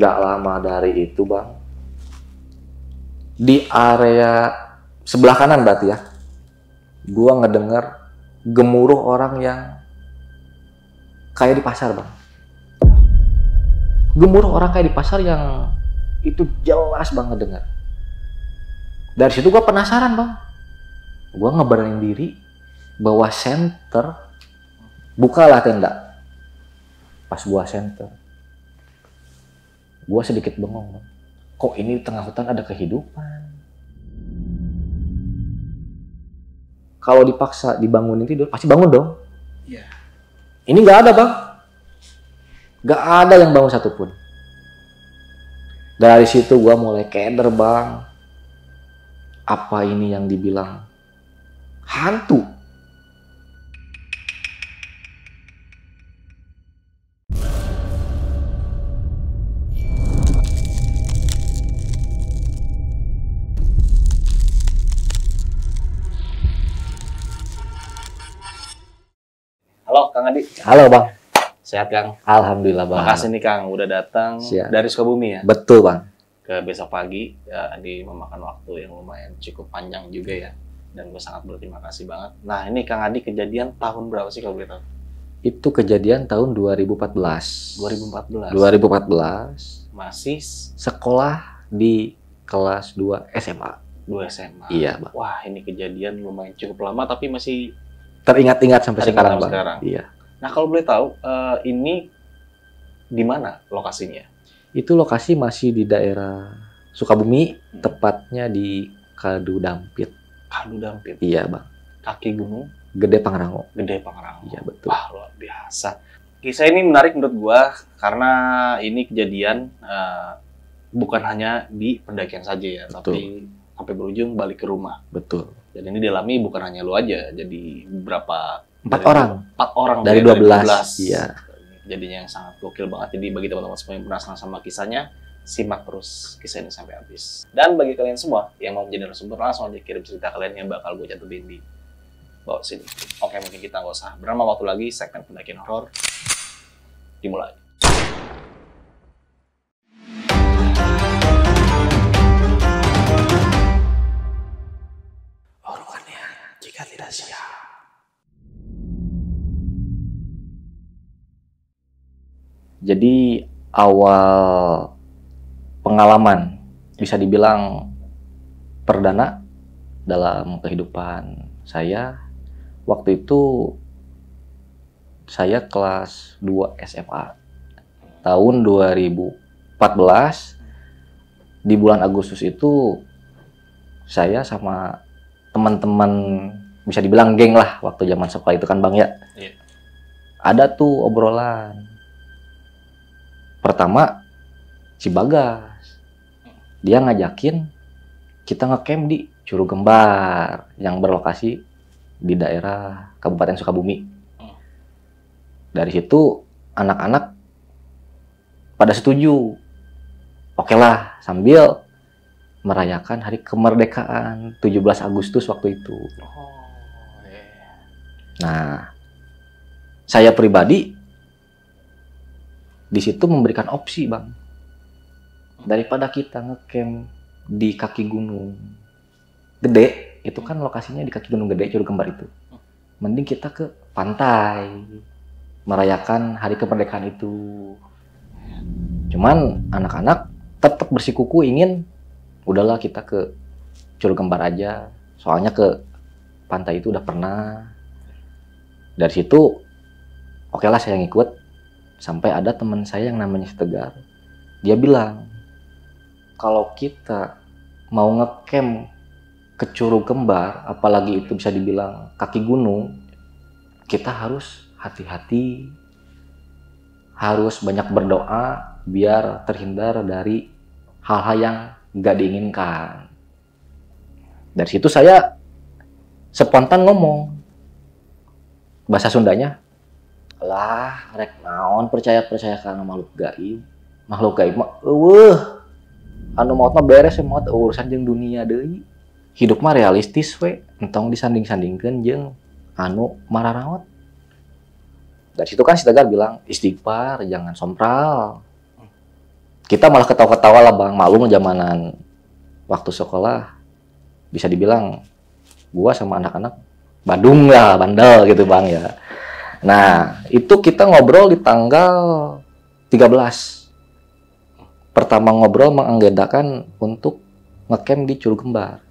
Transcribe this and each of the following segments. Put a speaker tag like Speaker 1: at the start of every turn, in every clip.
Speaker 1: Gak lama dari itu bang, di area sebelah kanan berarti ya, gua ngedenger gemuruh orang yang kayak di pasar bang. Gemuruh orang kayak di pasar yang itu jelas bang ngedenger. Dari situ gua penasaran bang, gua ngeberanin diri bawa senter, bukalah tenda. Pas gua senter, gua sedikit bengong bang. Kok ini di tengah hutan ada kehidupan? Kalau dipaksa dibangunin tidur, pasti bangun dong.
Speaker 2: Iya.
Speaker 1: Ini nggak ada bang, nggak ada yang bangun satupun. Dari situ gua mulai keder bang. Apa ini yang dibilang hantu?
Speaker 2: Halo Kang Adi.
Speaker 1: Halo bang.
Speaker 2: Sehat Kang?
Speaker 1: Alhamdulillah bang.
Speaker 2: Makasih nih Kang udah datang dari Sukabumi ya.
Speaker 1: Betul bang.
Speaker 2: Ke besok pagi ya, di memakan waktu yang lumayan cukup panjang juga ya. Dan gue sangat berterima kasih banget. Nah ini Kang Adi kejadian tahun berapa sih kalau boleh tahu?
Speaker 1: Itu kejadian tahun 2014.
Speaker 2: 2014.
Speaker 1: 2014.
Speaker 2: Masih
Speaker 1: Sekolah di kelas 2 SMA.
Speaker 2: 2 SMA.
Speaker 1: Iya bang.
Speaker 2: Wah ini kejadian lumayan cukup lama tapi masih
Speaker 1: Teringat-ingat sampai sekarang bang.
Speaker 2: Sekarang.
Speaker 1: Iya.
Speaker 2: Nah kalau boleh tahu ini di mana lokasinya?
Speaker 1: Itu lokasi masih di daerah Sukabumi, tepatnya di Kadu Dampit.
Speaker 2: Kadu Dampit.
Speaker 1: Iya bang.
Speaker 2: Kaki gunung
Speaker 1: Gede Pangrango.
Speaker 2: Gede Pangrango.
Speaker 1: Iya betul.
Speaker 2: Wah luar biasa. Kisah ini menarik menurut gua karena ini kejadian bukan hanya di pendakian saja ya,
Speaker 1: Betul.
Speaker 2: tapi sampai berujung balik ke rumah.
Speaker 1: Betul.
Speaker 2: Dan ini dialami bukan hanya lu aja, jadi beberapa
Speaker 1: 4 orang.
Speaker 2: 4 orang
Speaker 1: Dari 12. Iya.
Speaker 2: Jadinya yang sangat gokil banget. Jadi bagi teman-teman semua yang penasaran sama kisahnya, simak terus kisah ini sampai habis. Dan bagi kalian semua yang mau menjadi narasumber, langsung aja kirim cerita kalian yang bakal gue cantumin di bawah sini. Oke, mungkin kita nggak usah berlama waktu lagi, segmen pendakian horor dimulai. Horornya jika tidak siap.
Speaker 1: Jadi awal pengalaman bisa dibilang perdana dalam kehidupan saya. Waktu itu saya kelas 2 SMA. Tahun 2014 di bulan Agustus itu saya sama teman-teman bisa dibilang geng lah waktu zaman sekolah itu kan Bang ya.
Speaker 2: Iya.
Speaker 1: Ada tuh obrolan. Pertama, si Bagas. Dia ngajakin kita ngecamp di Curug Gembar yang berlokasi di daerah Kabupaten Sukabumi. Dari situ anak-anak pada setuju. Oke lah, sambil merayakan hari kemerdekaan 17 Agustus waktu itu. Nah, saya pribadi di situ memberikan opsi, Bang. Daripada kita ngecamp di kaki gunung gede, itu kan lokasinya di kaki gunung gede, Curug Kembar itu. Mending kita ke pantai, merayakan hari kemerdekaan itu. Cuman anak-anak tetap bersikuku ingin, udahlah kita ke Curug Kembar aja. Soalnya ke pantai itu udah pernah. Dari situ, oke lah saya ngikut. Sampai ada teman saya yang namanya Tegar. Dia bilang, kalau kita mau ngecamp ke Curug Kembar, apalagi itu bisa dibilang kaki gunung, kita harus hati-hati, harus banyak berdoa biar terhindar dari hal-hal yang nggak diinginkan. Dari situ saya spontan ngomong, bahasa Sundanya, lah rek naon percaya karena makhluk gaib mah anu maut mah beres maut urusan jeung dunia deui. Hidup mah realistis we, entong disanding-sandingkeun jeung anu mararaot. Dari situ kan si Tegar bilang, istighfar, jangan sompral. Kita malah ketawa-ketawa lah bang, maklum zamanan waktu sekolah bisa dibilang gua sama anak-anak Badung lah, bandel gitu bang ya. Nah itu kita ngobrol di tanggal 13. Pertama ngobrol mengagendakan untuk ngecamp di Curug Kembar.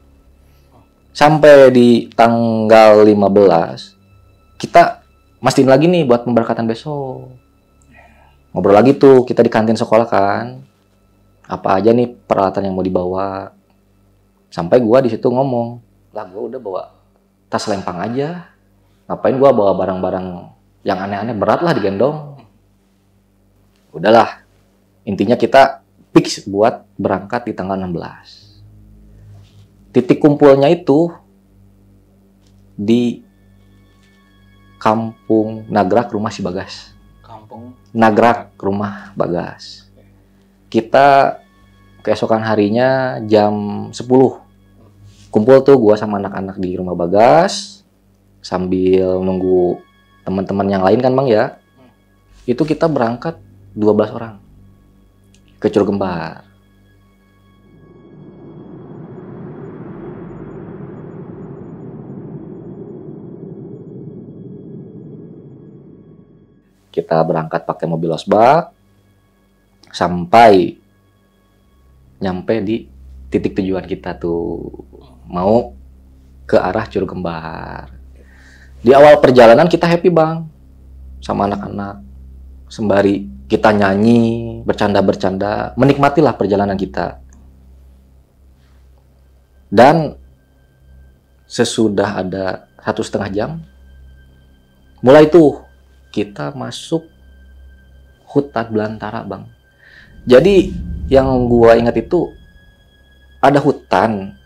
Speaker 1: Sampai di tanggal 15 kita mastiin lagi nih buat pemberkatan besok. Ngobrol lagi tuh kita di kantin sekolah kan. Apa aja nih peralatan yang mau dibawa. Sampai gua di situ ngomong, "Lah gua udah bawa tas lempang aja. Ngapain gua bawa barang-barang yang aneh-aneh, berat lah digendong." Udahlah. Intinya kita fix buat berangkat di tanggal 16. Titik kumpulnya itu di Kampung Nagrak Rumah Si Bagas.
Speaker 2: Kampung
Speaker 1: Nagrak Rumah Bagas. Kita keesokan harinya jam 10. Kumpul tuh gua sama anak-anak di Rumah Bagas sambil nunggu teman-teman yang lain kan Bang ya. Itu kita berangkat 12 orang ke Curug Kembar. Kita berangkat pakai mobil losbak sampai nyampe di titik tujuan kita tuh, mau ke arah Curug Kembar. Di awal perjalanan kita happy Bang sama anak-anak, sembari kita nyanyi, bercanda-bercanda, menikmatilah perjalanan kita. Dan sesudah ada 1,5 jam, mulai tuh kita masuk hutan belantara Bang. Jadi yang gua ingat itu ada hutan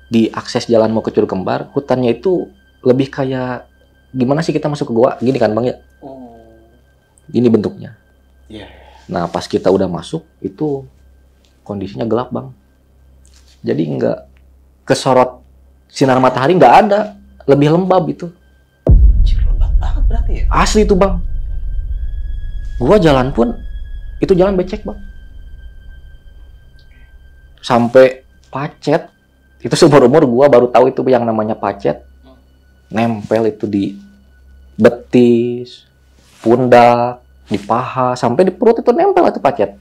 Speaker 1: di akses jalan mau ke Curug Kembar. Hutannya itu lebih kayak gimana sih kita masuk ke gua gini kan Bang ya? Gini bentuknya.
Speaker 2: Iya.
Speaker 1: Nah pas kita udah masuk itu kondisinya gelap Bang. Jadi nggak kesorot sinar matahari, nggak ada, lebih lembab itu.
Speaker 2: Lembab banget berarti ya?
Speaker 1: Asli itu Bang. Gua jalan pun itu jalan becek Bang. Sampai pacet. Itu seumur-umur gua baru tahu itu yang namanya pacet. Nempel itu di betis, pundak, di paha, sampai di perut itu nempel itu pacet.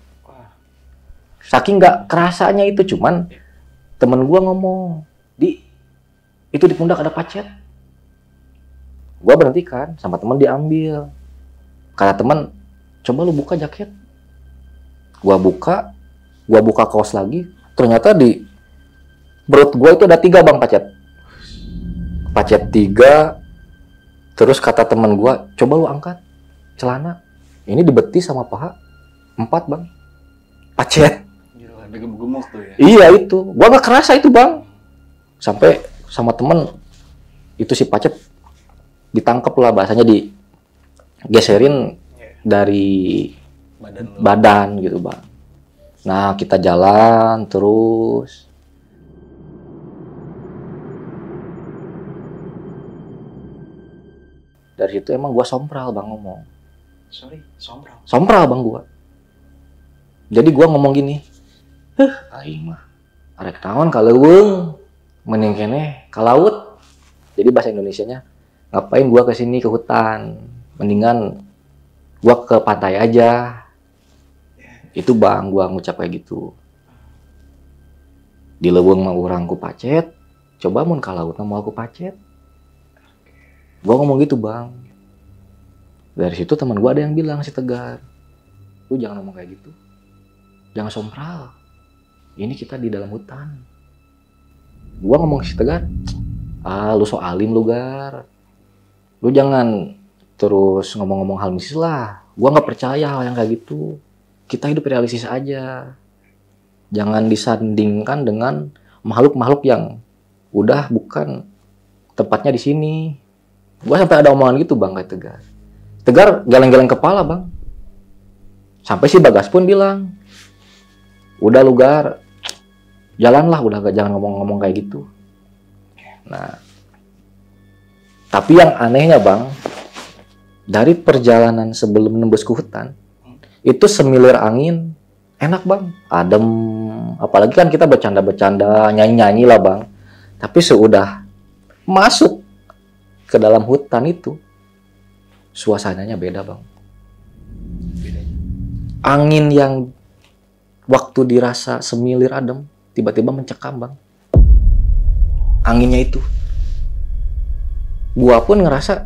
Speaker 1: Saking nggak kerasanya itu, cuman temen gua ngomong, itu di pundak ada pacet. Gua berhentikan, sama temen diambil. Kata temen, coba lu buka jaket. Gua buka kaos lagi, ternyata di perut gua itu ada 3 Bang pacet. Pacet 3, terus kata temen gua, coba lu angkat celana. Ini di betis sama paha 4 Bang. Pacet.
Speaker 2: Gila, ada gemuk tuh ya?
Speaker 1: Iya itu, gua nggak kerasa itu Bang. Sampai sama temen, itu si pacet ditangkep lah, bahasanya digeserin dari badan gitu Bang. Nah kita jalan terus. Dari situ emang gua sompral Bang ngomong.
Speaker 2: Sorry, sompral?
Speaker 1: Sompral Bang gua. Jadi gua ngomong gini, aing mah arek naon ka leuweung, mending keneh ka laut. Jadi bahasa Indonesianya, ngapain gua kesini ke hutan, mendingan gua ke pantai aja. Itu Bang gua ngucap kayak gitu. Di leuweung mah urang ku pacet, coba mun ka laut mah mau aku pacet. Gua ngomong gitu Bang. Dari situ teman gua ada yang bilang, si Tegar, lu jangan ngomong kayak gitu, jangan sompral, ini kita di dalam hutan. Gua ngomong ke si Tegar, lu so alim lu Gar, lu jangan terus ngomong-ngomong hal mistis lah, gua nggak percaya hal yang kayak gitu. Kita hidup realistis aja, jangan disandingkan dengan makhluk-makhluk yang udah bukan tempatnya di sini. Gua sampai ada omongan gitu Bang kayak Tegar. Tegar geleng-geleng kepala Bang. Sampai si Bagas pun bilang, udah lu Gar, jalanlah, udah jangan ngomong-ngomong kayak gitu. Nah, tapi yang anehnya Bang, dari perjalanan sebelum menembus ke hutan, itu semilir angin enak bang, adem. Apalagi kan kita bercanda-bercanda, nyanyi-nyanyi lah bang. Tapi sudah masuk ke dalam hutan itu, suasananya beda bang. Angin yang waktu dirasa semilir adem, tiba-tiba mencekam bang. Anginnya itu. Gua pun ngerasa,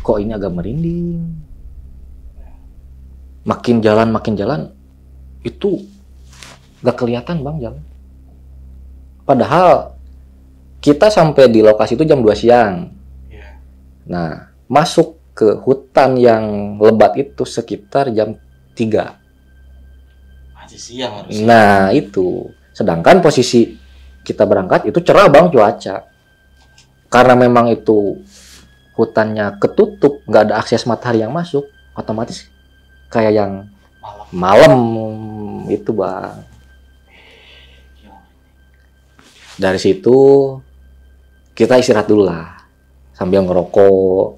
Speaker 1: kok ini agak merinding. Makin jalan, itu gak kelihatan bang jalan. Padahal kita sampai di lokasi itu jam 2 siang. Nah, masuk ke hutan yang lebat itu sekitar jam 3.
Speaker 2: Masih siang harusnya.
Speaker 1: Nah, itu. Sedangkan posisi kita berangkat itu cerah bang cuaca. Karena memang itu hutannya ketutup, nggak ada akses matahari yang masuk, otomatis kayak yang malam itu bang. Dari situ kita istirahat dulu lah, sambil ngerokok,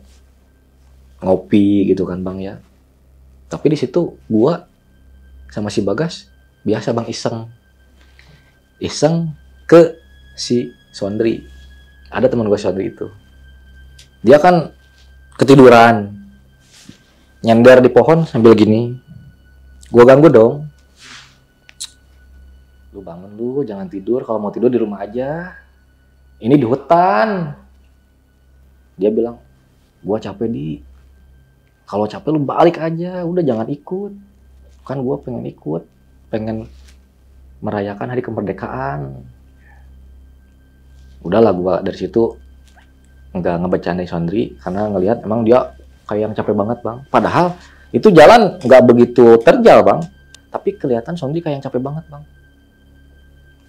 Speaker 1: ngopi gitu kan bang ya. Tapi di situ gua sama si Bagas biasa bang iseng ke si Sondri. Ada teman gue Sondri itu, dia kan ketiduran nyender di pohon sambil gini. Gua ganggu dong, lu bangun lu, jangan tidur, kalau mau tidur di rumah aja, ini di hutan. Dia bilang, gua capek di, kalau capek lu balik aja, udah jangan ikut. Kan gua pengen ikut, pengen merayakan hari kemerdekaan. Udahlah gua dari situ nggak ngebecandai Sondri karena ngelihat emang dia kayak yang capek banget bang. Padahal itu jalan nggak begitu terjal bang, tapi kelihatan Sondri kayak yang capek banget bang.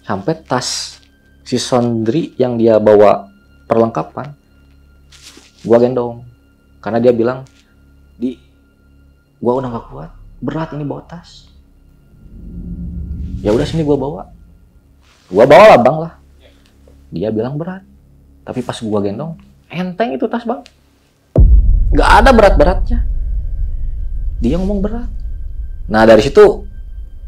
Speaker 1: Sampai tas si Sondri yang dia bawa perlengkapan, gua gendong karena dia bilang, di, gua udah nggak kuat, berat ini bawa tas. Ya udah sini gua bawa lah bang lah. Dia bilang berat, tapi pas gua gendong enteng itu tas bang, nggak ada berat-beratnya. Dia ngomong berat. Nah dari situ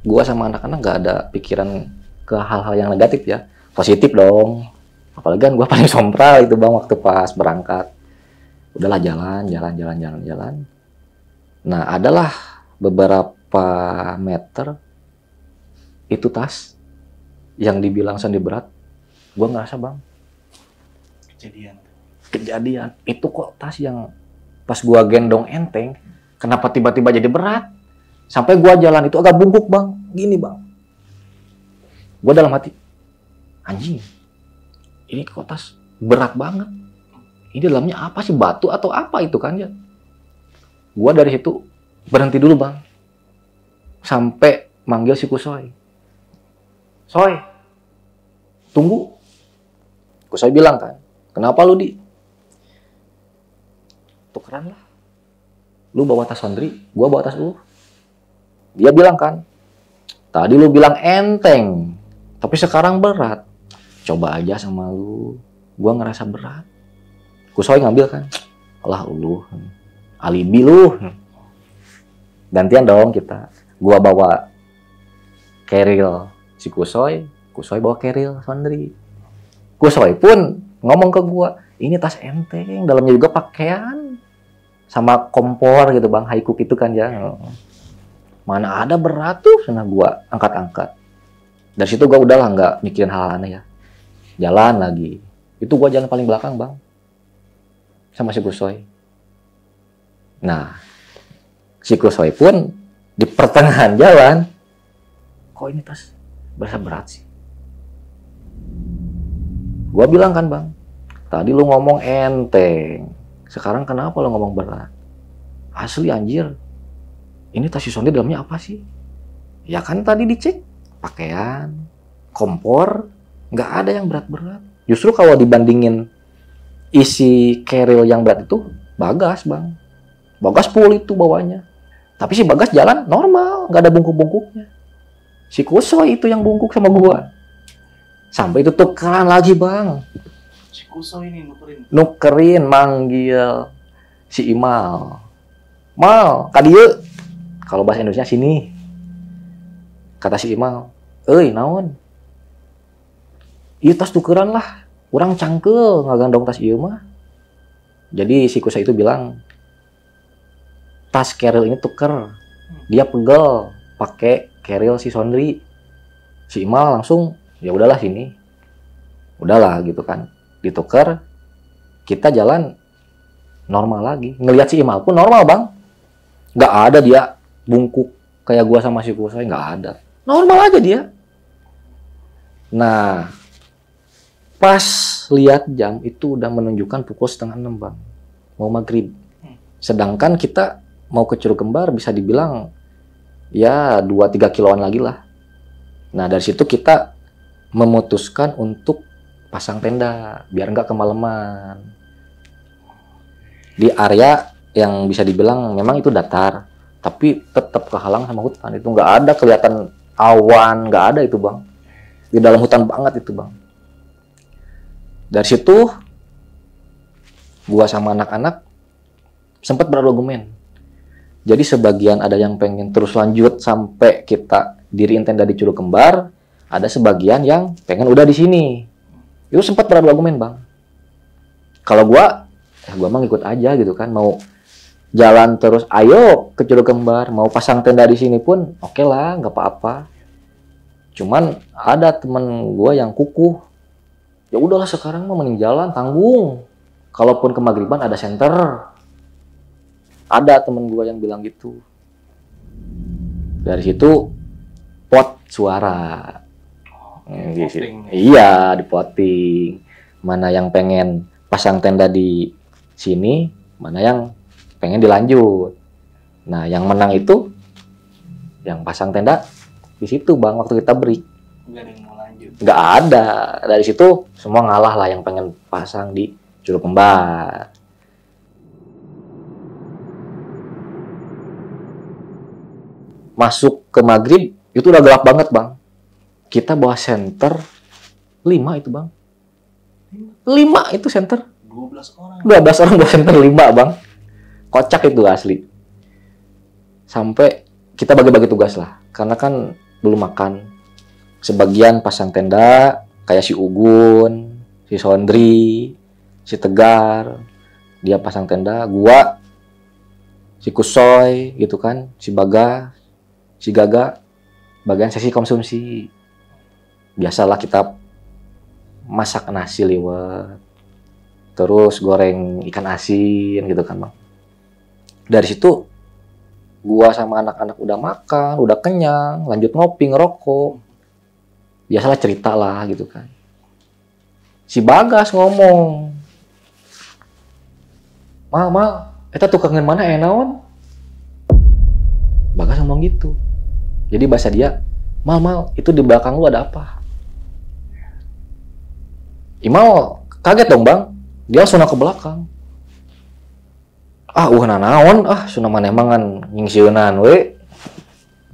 Speaker 1: gua sama anak-anak nggak ada pikiran ke hal-hal yang negatif ya, positif dong. Apalagi kan gua paling sompral itu bang waktu pas berangkat. Udahlah jalan. Nah adalah beberapa meter itu tas yang dibilang Sandi berat, gue ngerasa bang kejadian itu kok tas yang pas gue gendong enteng, kenapa tiba-tiba jadi berat sampai gue jalan itu agak bungkuk bang, gini bang. Gue dalam hati, anjing ini kok tas berat banget, ini dalamnya apa sih, batu atau apa itu kan ya. Gue dari situ berhenti dulu bang, sampai manggil si Kusoy, Soy tunggu. Kusoy bilang kan, kenapa lu di? Tukeran lah. Lu bawa tas Sondri, gua bawa tas lu. Dia bilang kan, tadi lu bilang enteng, tapi sekarang berat. Coba aja sama lu, gua ngerasa berat. Kusoy ngambil kan, alah lu, alibi lu. Gantian dong kita. Gua bawa keril si Kusoy bawa keril Sondri. Kusoy pun ngomong ke gua, ini tas enteng, dalamnya juga pakaian sama kompor gitu bang, high cook itu kan ya. Mana ada berat tuh, sana gua angkat-angkat. Dari situ gua udahlah nggak mikirin hal aneh ya. Jalan lagi. Itu gua jalan paling belakang bang, sama si Kusoy. Nah, si Kusoy pun di pertengahan jalan, kok ini tas berasa berat sih. Gua bilang kan bang, tadi lu ngomong enteng, sekarang kenapa lu ngomong berat? Asli anjir, ini tas si Sondri dalamnya apa sih? Ya kan tadi dicek, pakaian, kompor, nggak ada yang berat-berat. Justru kalau dibandingin isi keril yang berat itu, Bagas bang. Bagas full itu bawanya. Tapi si Bagas jalan normal, nggak ada bungkuk-bungkuknya. Si Kusoy itu yang bungkuk sama gua. Sampai itu tukeran lagi bang.
Speaker 2: Si Kusoy ini
Speaker 1: nukerin manggil si Imal. Mal, kadieu. Kalau bahasa Indonesia sini. Kata si Imal, naon? Ieu tas tukeran lah, urang cangkel ngagandong tas ieu mah. Jadi si Kusa itu bilang, tas keril ini tuker, dia pegel pakai keril si Sondri. Si Imal langsung, ya udahlah sini, udahlah gitu kan, ditukar, kita jalan normal lagi. Ngelihat si Imal pun normal bang, nggak ada dia bungkuk kayak gua sama si Kusa, nggak ada, normal aja dia. Nah, pas lihat jam itu udah menunjukkan pukul 5:30 bang, mau maghrib. Sedangkan kita mau ke Curug Kembar bisa dibilang ya 2-3 kiloan lagi lah. Nah dari situ kita memutuskan untuk pasang tenda biar nggak kemalaman di area yang bisa dibilang memang itu datar, tapi tetap kehalang sama hutan. Itu nggak ada kelihatan awan, nggak ada itu bang, di dalam hutan banget itu bang. Dari situ gua sama anak-anak sempat berargumen. Jadi sebagian ada yang pengen terus lanjut sampai kita diriin tenda di Curug Kembar, ada sebagian yang pengen udah di sini. Itu sempat berargumen bang. Kalau gua mah ngikut aja gitu kan, mau jalan terus, ayo ke Curug Kembar, mau pasang tenda di sini pun oke lah, nggak apa-apa. Cuman ada temen gua yang kukuh. Ya udahlah sekarang mah mending jalan, tanggung. Kalaupun ke maghriban ada senter. Ada temen gue yang bilang gitu. Dari situ pot suara. Iya, dipoting. Mana yang pengen pasang tenda di sini, mana yang pengen dilanjut. Nah, yang menang itu yang pasang tenda di situ bang, waktu kita break. Nggak ada. Dari situ semua ngalah lah yang pengen pasang di Curug Kembar. Masuk ke maghrib itu udah gelap banget bang. Kita bawa senter 5 itu bang. 5 itu senter. 12 orang bawa senter 5 bang. Kocak itu asli. Sampai kita bagi-bagi tugas lah. Karena kan belum makan. Sebagian pasang tenda kayak si Ugun, si Sondri, si Tegar, dia pasang tenda, gua, si Kusoy gitu kan, si Baga, si Gaga, bagian sesi konsumsi. Biasalah kita masak nasi liwet, terus goreng ikan asin gitu kan bang. Dari situ gua sama anak-anak udah makan, udah kenyang, lanjut ngopi, ngerokok. Biasalah cerita lah gitu kan. Si Bagas ngomong, Mal, eta tukangan mana naon? Bagas ngomong gitu. Jadi bahasa dia, Mal, itu di belakang lu ada apa? Imal kaget dong bang, dia langsung ke belakang. Naon, suna manemangan nyingsieunan we.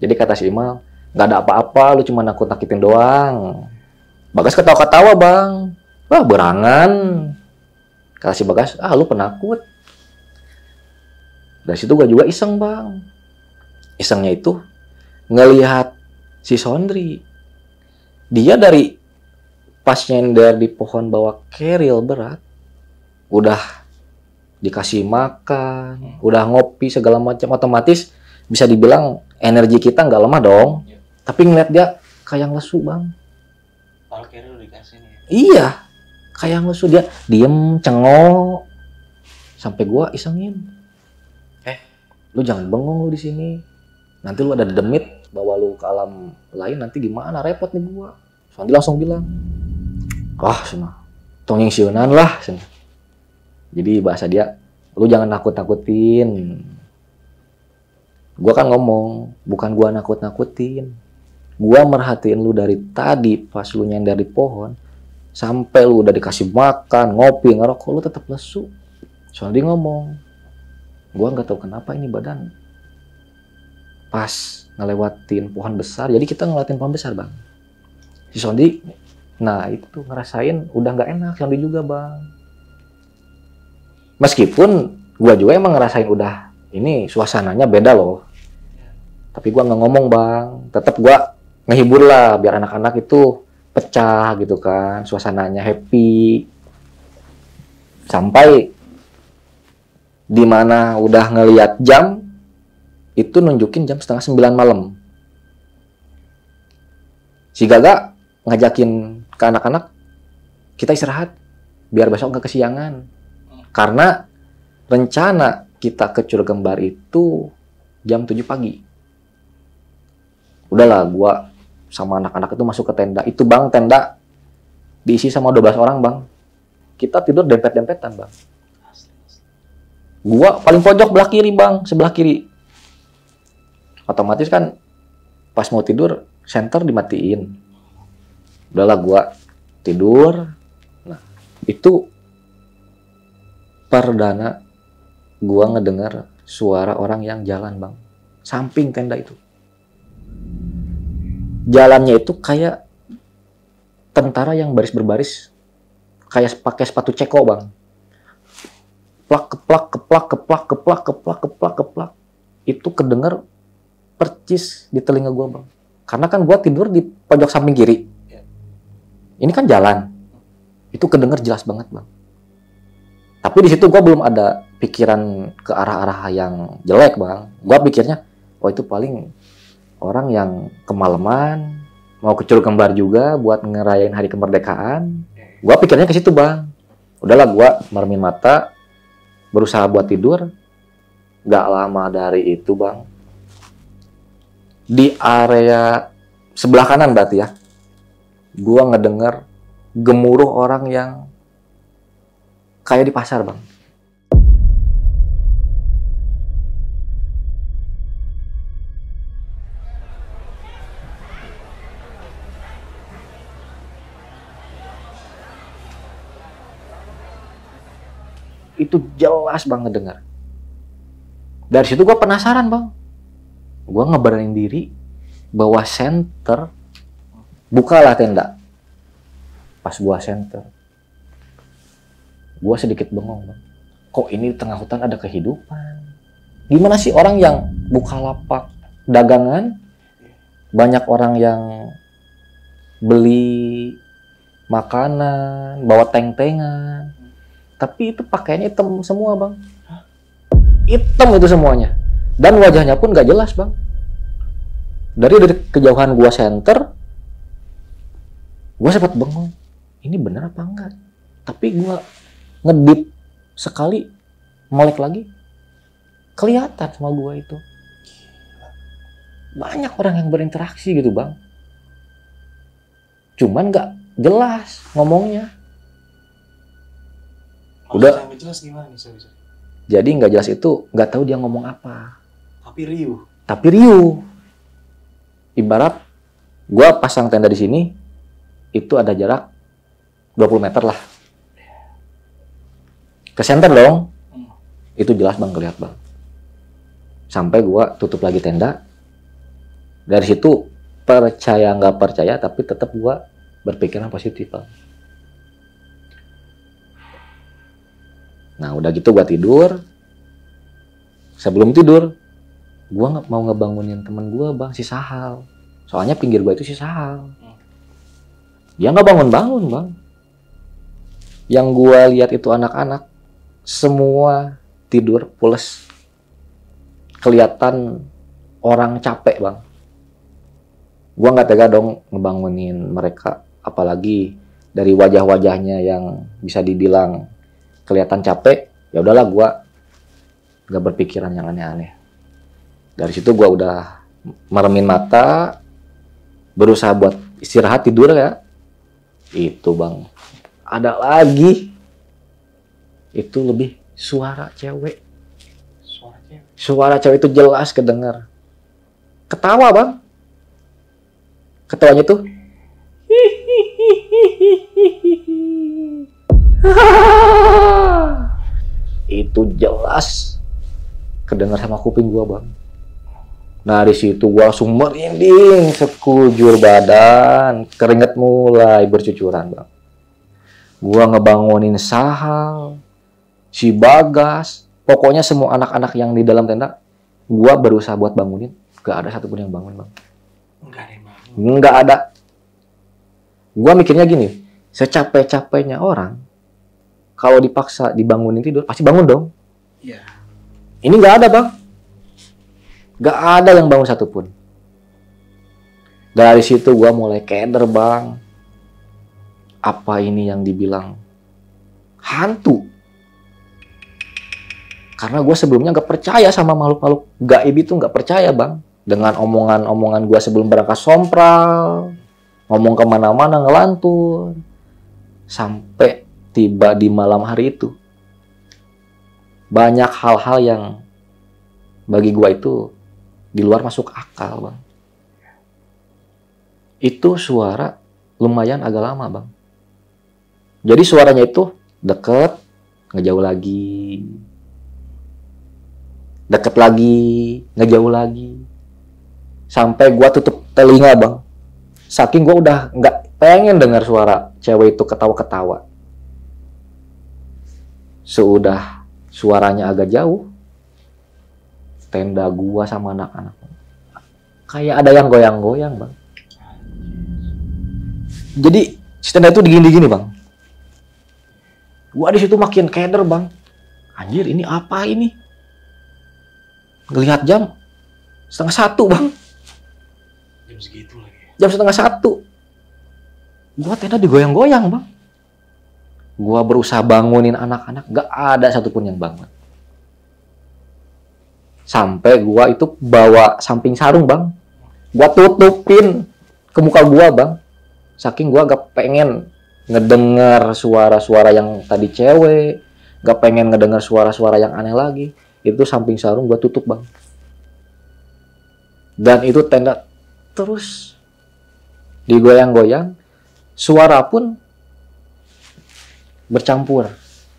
Speaker 1: Jadi kata si Imal, nggak ada apa-apa, lu cuma nakut-nakutin doang. Bagas ketawa-ketawa bang. Wah berangan. Kata si Bagas, lu penakut. Dari situ gue juga iseng bang. Isengnya itu ngelihat si Sondri. Dia dari pas nyender di pohon bawa keril berat, udah dikasih makan, udah ngopi segala macam, otomatis bisa dibilang energi kita nggak lemah dong. Tapi ngeliat dia kayak lesu bang.
Speaker 2: Kalau keril dikasih nih.
Speaker 1: Iya, kayak lesu, dia diem cengok. Sampai gua isengin, lu jangan bengong lu di sini. Nanti lu ada demit bawa lu ke alam lain, nanti gimana, repot nih gua. Soalnya langsung bilang, sana tongeng siunan lah. Sana. Jadi bahasa dia, lu jangan nakut-nakutin. Gua kan ngomong, bukan gua nakut-nakutin. Gua merhatiin lu dari tadi pas lu nyender di pohon sampai lu udah dikasih makan, ngopi, ngerokok, lu tetap lesu. Soalnya dia ngomong, gua nggak tahu kenapa ini badan pas ngelewatin pohon besar. Jadi kita ngelewatin pohon besar bang. Si Sondi, nah itu tuh ngerasain udah nggak enak. Sondi juga bang. Meskipun gua juga emang ngerasain udah ini suasananya beda loh. Tapi gua nggak ngomong bang. Tetap gua ngehibur lah biar anak-anak itu pecah gitu kan, suasananya happy. Sampai di mana udah ngelihat jam itu nunjukin jam 8:30 malam. Si Gaga ngajakin ke anak-anak, kita istirahat biar besok nggak kesiangan. Karena rencana kita ke Curug Kembar itu jam 7 pagi. Udahlah, gua sama anak-anak itu masuk ke tenda. Itu bang, tenda diisi sama 12 orang bang. Kita tidur dempet-dempetan bang. Gua paling pojok belah kiri bang, sebelah kiri. Otomatis kan pas mau tidur, senter dimatiin. Udahlah gua tidur. Nah, itu perdana gua ngedengar suara orang yang jalan bang. Samping tenda itu. Jalannya itu kayak tentara yang baris berbaris, kayak pakai sepatu ceko bang. Plak keplak keplak keplak keplak keplak keplak keplak. Itu kedengar percis di telinga gua bang. Karena kan gua tidur di pojok samping kiri. Ini kan jalan. Itu kedengar jelas banget bang. Tapi di situ gua belum ada pikiran ke arah-arah yang jelek bang. Gua pikirnya, oh itu paling orang yang kemalaman, mau ke Curug Kembar juga buat ngerayain hari kemerdekaan. Gua pikirnya ke situ bang. Udahlah gua mermin mata, berusaha buat tidur. Gak lama dari itu bang, di area sebelah kanan berarti ya, gua ngedenger gemuruh orang yang kayak di pasar bang. Itu jelas banget dengar. Dari situ gue penasaran bang. Gue ngeberanin diri, bawa senter, bukalah tenda. Pas gue senter, gue sedikit bengong bang. Kok ini di tengah hutan ada kehidupan? Gimana sih orang yang buka lapak dagangan, banyak orang yang beli makanan, bawa teng-tengan. Tapi itu pakaiannya hitam semua bang. Hitam itu semuanya. Dan wajahnya pun gak jelas bang. Dari kejauhan gua senter, gua sempat bengong. Ini bener apa enggak? Tapi gua ngedip sekali, molek lagi, kelihatan sama gua itu. Banyak orang yang berinteraksi gitu bang. Cuman gak jelas ngomongnya. Udah
Speaker 2: nggak jelas gimana nih, sorry.
Speaker 1: Jadi nggak jelas itu, nggak tahu dia ngomong apa.
Speaker 2: Tapi riuh.
Speaker 1: Ibarat gua pasang tenda di sini, itu ada jarak 20 meter lah. Ke center dong. Itu jelas bang, kelihatan bang. Sampai gua tutup lagi tenda. Dari situ percaya nggak percaya, tapi tetap gua berpikiran positif bang. Nah udah gitu gua tidur. Sebelum tidur, gua mau ngebangunin temen gua bang, si Sahal. Soalnya pinggir gua itu si Sahal. Dia nggak bangun-bangun bang. Yang gua lihat itu anak-anak semua tidur pules. Kelihatan orang capek bang. Gua nggak tega dong ngebangunin mereka, apalagi dari wajah-wajahnya yang bisa dibilang kelihatan capek. Ya udahlah, gua nggak berpikiran yang aneh-aneh. Dari situ gua udah meremin mata, berusaha buat istirahat tidur ya. Itu bang, ada lagi. Itu lebih suara cewek. Suara cewek itu jelas kedengar. Ketawa bang. Ketawanya tuh itu jelas kedengar sama kuping gua bang. Nah di situ gua langsung merinding sekujur badan, keringet mulai bercucuran bang. Gua ngebangunin Sahal, si Bagas, pokoknya semua anak-anak yang di dalam tenda, gua berusaha buat bangunin, gak ada satupun yang bangun bang.
Speaker 2: Enggak ada yang bangun.
Speaker 1: Nggak ada. Gua mikirnya gini, secapek-capeknya orang, kalau dipaksa dibangunin tidur, pasti bangun dong.
Speaker 2: Iya.
Speaker 1: Ini nggak ada, Bang. Nggak ada yang bangun satupun. Dari situ gua mulai keder, Bang. Apa ini yang dibilang hantu? Karena gue sebelumnya nggak percaya sama makhluk-makhluk gaib itu, nggak percaya, Bang. Dengan omongan-omongan gue sebelum berangkat sompral, ngomong kemana-mana ngelantur, sampai tiba di malam hari itu, banyak hal-hal yang bagi gue itu di luar masuk akal, Bang. Itu suara lumayan agak lama, Bang. Jadi suaranya itu deket, ngejauh lagi, deket lagi, ngejauh lagi, sampai gua tutup telinga, Bang. Saking gua udah nggak pengen dengar suara cewek itu ketawa-ketawa. Sudah suaranya agak jauh, tenda gua sama anak-anak kayak ada yang goyang-goyang, Bang. Jadi si tenda itu digini-gini, Bang. Gua di situ makin keder, Bang. Anjir, ini apa ini? Ngelihat jam 1:30, Bang.
Speaker 2: Jam segitu lagi.
Speaker 1: Jam 1:30. Gua tenda digoyang-goyang, Bang. Gua berusaha bangunin anak-anak, gak ada satupun yang bangun. Sampai gua itu bawa samping sarung, Bang. Gua tutupin ke muka gua, Bang. Saking gua gak pengen ngedengar suara-suara yang tadi cewek, gak pengen ngedengar suara-suara yang aneh lagi. Itu samping sarung gua tutup, Bang. Dan itu tenda terus digoyang-goyang, suara pun bercampur.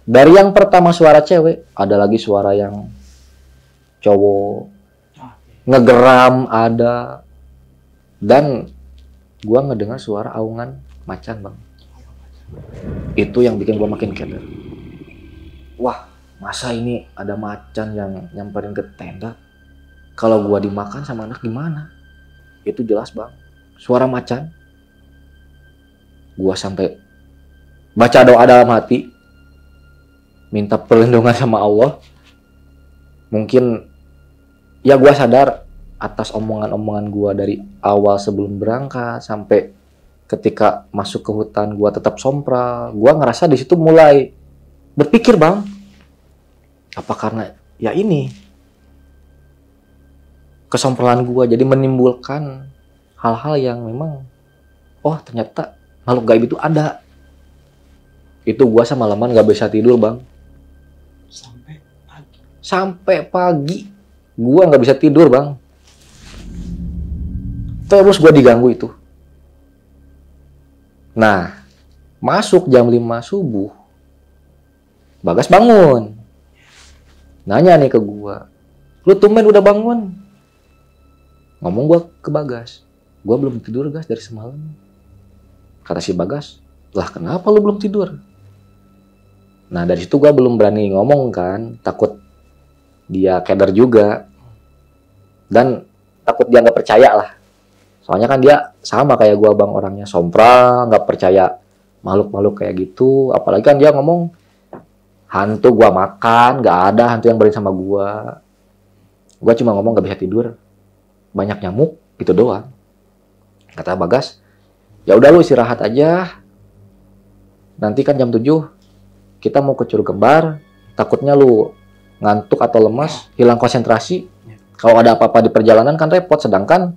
Speaker 1: Dari yang pertama suara cewek, ada lagi suara yang cowok, ngegeram ada, dan gua ngedengar suara aungan macan, Bang. Itu yang bikin gua makin keder. Wah, masa ini ada macan yang nyamperin ke tenda? Kalau gua dimakan sama anak gimana? Itu jelas, Bang. Suara macan. Gua sampai baca doa dalam hati, minta perlindungan sama Allah. Mungkin ya gua sadar atas omongan-omongan gua dari awal sebelum berangkat sampai ketika masuk ke hutan gua tetap sompral. Gua ngerasa di situ mulai berpikir, Bang, apa karena ya ini kesompralan gua jadi menimbulkan hal-hal yang memang oh ternyata makhluk gaib itu ada. Itu gua semalaman gak bisa tidur, Bang. Sampai pagi gua nggak bisa tidur, Bang. Terus gua diganggu itu. Nah, masuk jam 5 subuh, Bagas bangun. Nanya nih ke gua, lu tumben udah bangun? Ngomong gua ke Bagas, gua belum tidur, Gas, dari semalam. Kata si Bagas, lah kenapa lu belum tidur? Nah, dari situ gua belum berani ngomong kan, takut dia keder juga. Dan takut dia nggak percaya lah. Soalnya kan dia sama kayak gua, Bang, orangnya sompral, nggak percaya makhluk-makhluk kayak gitu. Apalagi kan dia ngomong hantu gua makan, nggak ada hantu yang berani sama gua. Gua cuma ngomong nggak bisa tidur, banyak nyamuk, gitu doang. Kata Bagas, ya udah lu istirahat aja. Nanti kan jam 7 kita mau ke Curug Kembar, takutnya lu ngantuk atau lemas, hilang konsentrasi. Kalau ada apa-apa di perjalanan kan repot, sedangkan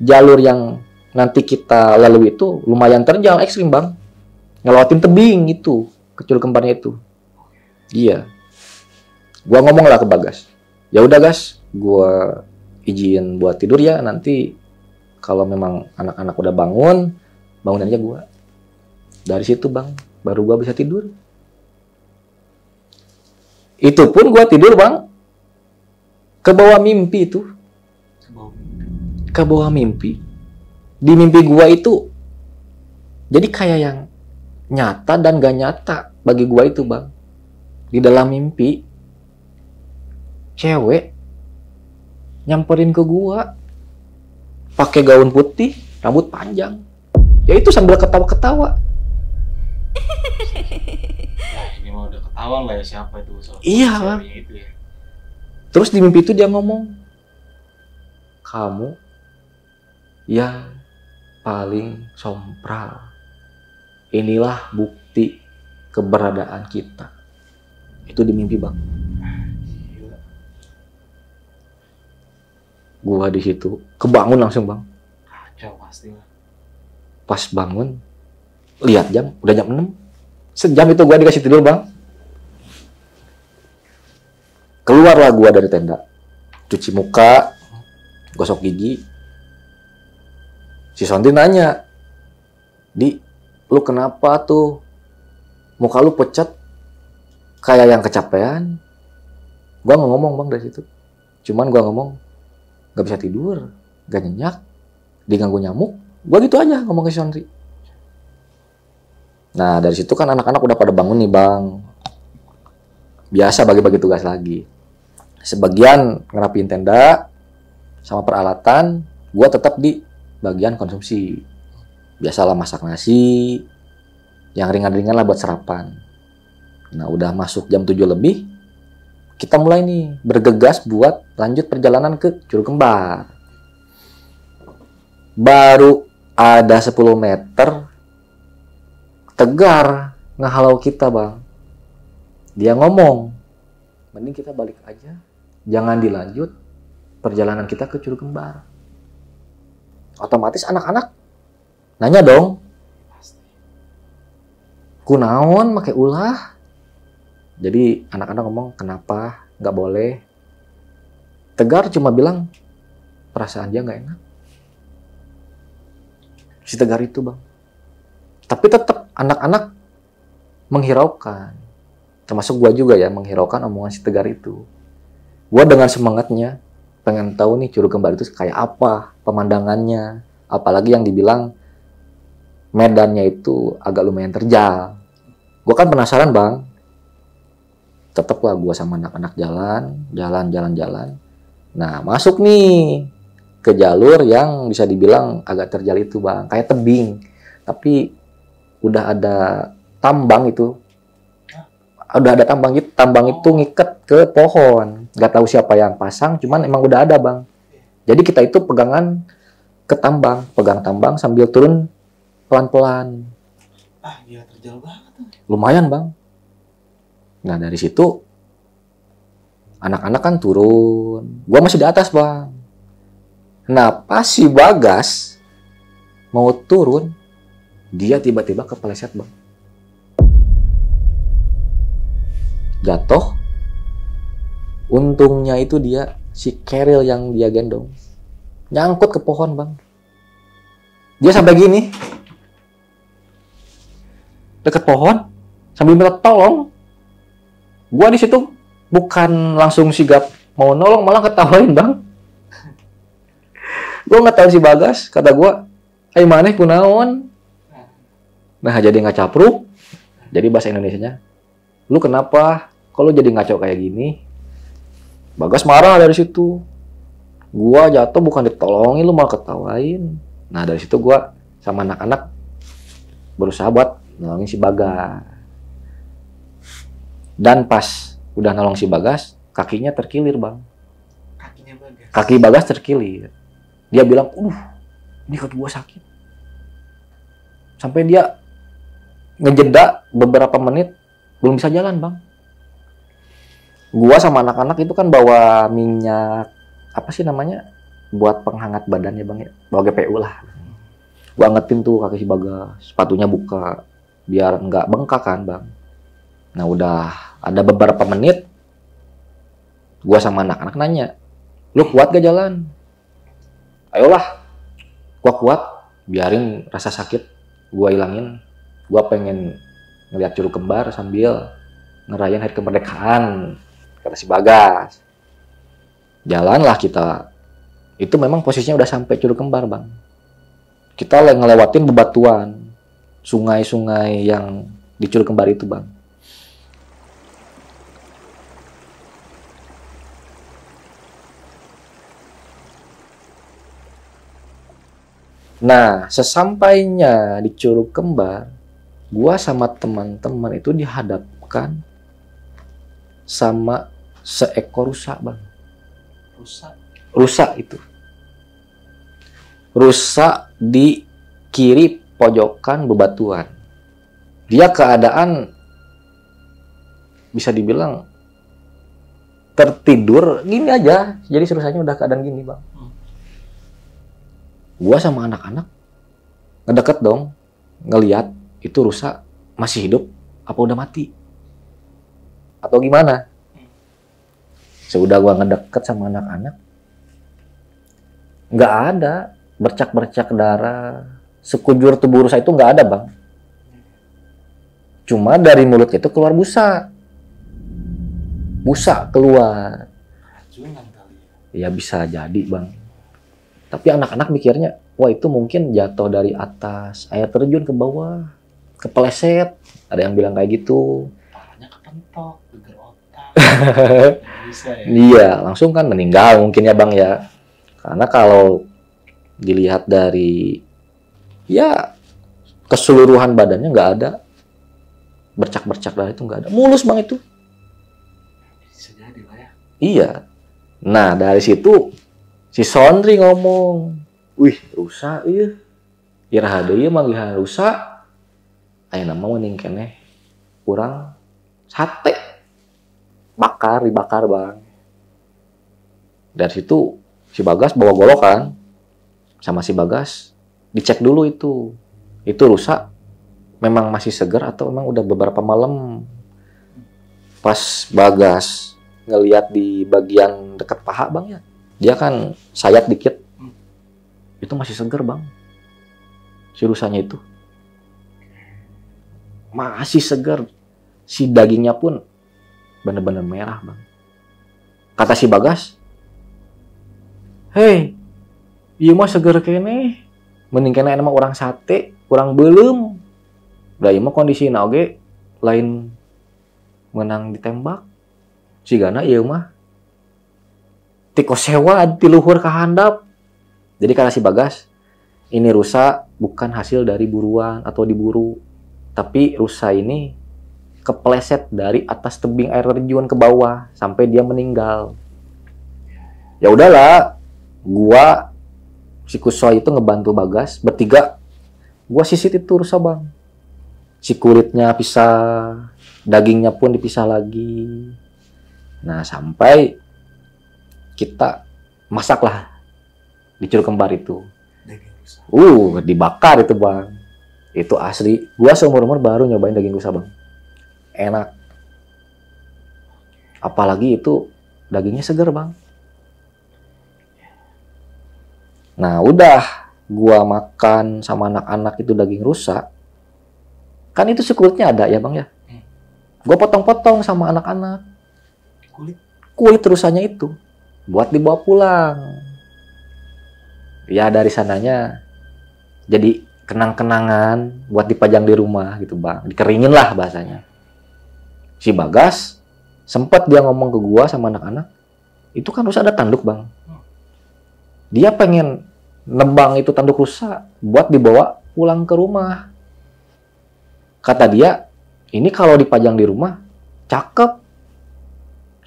Speaker 1: jalur yang nanti kita lalui itu lumayan terjal, ekstrim, Bang. Ngelewatin tebing itu, ke Curug Kembarnya itu. Iya. Gua ngomong lah ke Bagas, ya udah, Gas, gua izin buat tidur ya, nanti kalau memang anak-anak udah bangun aja gua. Dari situ, Bang, baru gua bisa tidur. Itu pun gua tidur, Bang, ke bawah mimpi itu. Ke bawah mimpi. Di mimpi gua itu jadi kayak yang nyata dan gak nyata bagi gua itu, Bang. Di dalam mimpi cewek nyamperin ke gua pakai gaun putih, rambut panjang. Ya itu sambil ketawa-ketawa.
Speaker 2: Nah, ini mah udah ketahuan lah ya siapa itu
Speaker 1: Iya, Bang.
Speaker 2: itu ya.
Speaker 1: Terus di mimpi itu dia ngomong, kamu yang paling sompral. Inilah bukti keberadaan kita. Itu di mimpi, Bang.
Speaker 2: Gila.
Speaker 1: Gua di situ kebangun langsung, Bang.
Speaker 2: Kacau pasti lah.
Speaker 1: Pas bangun, lihat jam, udah jam 6. Sejam itu gua dikasih tidur, Bang. Keluarlah gua dari tenda. Cuci muka, gosok gigi. Si Sonti nanya, "Di, lu kenapa tuh? Muka lu pucat kayak yang kecapean." Gua nggak ngomong, Bang, dari situ. Cuman gua ngomong, nggak bisa tidur, nggak nyenyak, diganggu nyamuk. Gua gitu aja ngomong ke si Sonti. Nah, dari situ kan anak-anak udah pada bangun nih, Bang. Biasa bagi-bagi tugas lagi. Sebagian ngerapiin tenda sama peralatan, gua tetap di bagian konsumsi. Biasalah masak nasi, yang ringan-ringan lah buat sarapan. Nah, udah masuk jam 7 lebih, kita mulai nih bergegas buat lanjut perjalanan ke Curug Kembar. Baru ada 10 meter, Tegar ngehalau kita, Bang. Dia ngomong, mending kita balik aja, jangan dilanjut perjalanan kita ke Curug Kembar. Otomatis anak-anak nanya dong, kunaon make ulah? Jadi anak-anak ngomong, kenapa nggak boleh? Tegar cuma bilang, perasaan dia nggak enak. Si Tegar itu, Bang. Tapi tetap anak-anak menghiraukan. Termasuk gua juga ya, menghiraukan omongan si Tegar itu. Gua dengan semangatnya pengen tahu nih Curug Kembar itu kayak apa pemandangannya. Apalagi yang dibilang medannya itu agak lumayan terjal. Gua kan penasaran, Bang. Tetaplah gua sama anak-anak jalan. Nah, masuk nih ke jalur yang bisa dibilang agak terjal itu, Bang. Kayak tebing. Tapi udah ada tambang itu. Udah ada tambang gitu. Tambang itu ngiket ke pohon. Gak tahu siapa yang pasang, cuman emang udah ada, Bang. Jadi kita itu pegangan ke tambang. Pegang tambang sambil turun pelan-pelan.
Speaker 2: Ah, gila terjal banget tuh.
Speaker 1: Lumayan, Bang. Nah, dari situ anak-anak kan turun. Gua masih di atas, Bang. Nah, pas si Bagas mau turun, dia tiba-tiba kepeleset, Bang. Jatuh. Untungnya itu dia, si Keril yang dia gendong, nyangkut ke pohon, Bang. Dia sampai gini. Deket pohon, sambil minta tolong. Gua di situ bukan langsung sigap mau nolong, malah ketawain, Bang. Gua nggak tahu si Bagas, kata gua, "Ai maneh kunaon?" Nah, jadi nggak capruk. Jadi bahasa Indonesianya, "Lu kenapa? Kok lu jadi ngaco kayak gini?" Bagas marah dari situ. Gua jatuh bukan ditolongin, lu malah ketawain. Nah, dari situ gua sama anak-anak berusaha buat nolongin si Bagas. Dan pas udah nolong si Bagas, kakinya terkilir, Bang.
Speaker 2: Kakinya Bagas.
Speaker 1: Kaki Bagas terkilir. Dia bilang, ini kaki gua sakit." Sampai dia ngejeda beberapa menit, belum bisa jalan, Bang. Gua sama anak-anak itu kan bawa minyak, apa sih namanya, buat penghangat badannya, Bang, ya. Bawa GPU lah. Gua angetin tuh kaki si Bagas, sepatunya buka, biar nggak bengkak kan, Bang. Nah, udah ada beberapa menit, gua sama anak-anak nanya, "Lu kuat gak jalan?" "Ayolah, gua kuat, biarin rasa sakit gua hilangin. Gua pengen ngeliat Curug Kembar sambil ngerayain hari kemerdekaan," kata si Bagas. Jalanlah kita. Itu memang posisinya udah sampai Curug Kembar, Bang. Kita ngelewatin bebatuan, sungai-sungai yang di Curug Kembar itu, Bang. Nah, sesampainya di Curug Kembar, gua sama teman-teman itu dihadapkan sama seekor rusa, Bang.
Speaker 2: Rusak.
Speaker 1: Rusa itu. Rusa di kiri pojokan bebatuan. Dia keadaan bisa dibilang tertidur gini aja. Jadi rusanya udah keadaan gini, Bang. Gua sama anak-anak ngedeket dong, ngeliat itu rusa masih hidup apa udah mati atau gimana. Sudah gua ngedeket sama anak-anak, nggak ada bercak-bercak darah, sekujur tubuh rusa itu nggak ada, Bang. Cuma dari mulutnya itu keluar busa keluar.
Speaker 2: Racunan kali ya.
Speaker 1: Ya bisa jadi, Bang. Tapi anak-anak mikirnya, wah itu mungkin jatuh dari atas, air terjun ke bawah, kepeleset. Ada yang bilang kayak gitu.
Speaker 2: Parahnya kepentok, geger otak. Bisa ya.
Speaker 1: Iya, langsung kan meninggal mungkin ya, Bang ya. Karena kalau dilihat dari ya keseluruhan badannya nggak ada bercak-bercak darah, itu nggak ada. Mulus, Bang, itu.
Speaker 2: Bisa jadi lah ya.
Speaker 1: Iya. Nah, dari situ si Sondri ngomong, wih, rusa iya. Iraha deui manggihan rusa. Ayeuna mah mending keneh kurang sate. Dibakar, Bang. Dari situ si Bagas bawa golokan sama si Bagas dicek dulu itu. Itu rusa memang masih segar atau memang udah beberapa malam. Pas Bagas ngelihat di bagian dekat paha, Bang ya. Dia kan sayat dikit. Itu masih segar, Bang. Si rusanya itu. Masih segar. Si dagingnya pun bener-bener merah, Bang. Kata si Bagas, hei, ieu mah seger kene. Mending kena mah urang sate, urang beulem. Da ieu mah kondisina oge lain menang ditembak. Sigana ieu mah tiko sewa di luhur ka handap. Jadi kata si Bagas, ini rusa bukan hasil dari buruan atau diburu, tapi rusa ini kepleset dari atas tebing air terjun ke bawah sampai dia meninggal. Ya udahlah, gua si Kusoi itu ngebantu Bagas bertiga. Gua sisit itu rusa, Bang. Si kulitnya pisah, dagingnya pun dipisah lagi. Nah, sampai kita masaklah di Curug Kembar itu.
Speaker 2: Daging rusa.
Speaker 1: Dibakar itu, Bang. Itu asli. Gua seumur-umur baru nyobain daging rusa, Bang. Enak. Apalagi itu dagingnya segar, Bang. Nah, udah gua makan sama anak-anak itu daging rusa. Kan itu si kulitnya ada ya, Bang ya. Gua potong-potong sama anak-anak. Kulit rusanya itu buat dibawa pulang. Ya dari sananya jadi kenang-kenangan buat dipajang di rumah gitu, Bang. Dikeringin lah bahasanya. Si Bagas sempat dia ngomong ke gua sama anak-anak, itu kan rusa ada tanduk, Bang. Dia pengen nebang itu tanduk rusa buat dibawa pulang ke rumah. Kata dia, ini kalau dipajang di rumah cakep.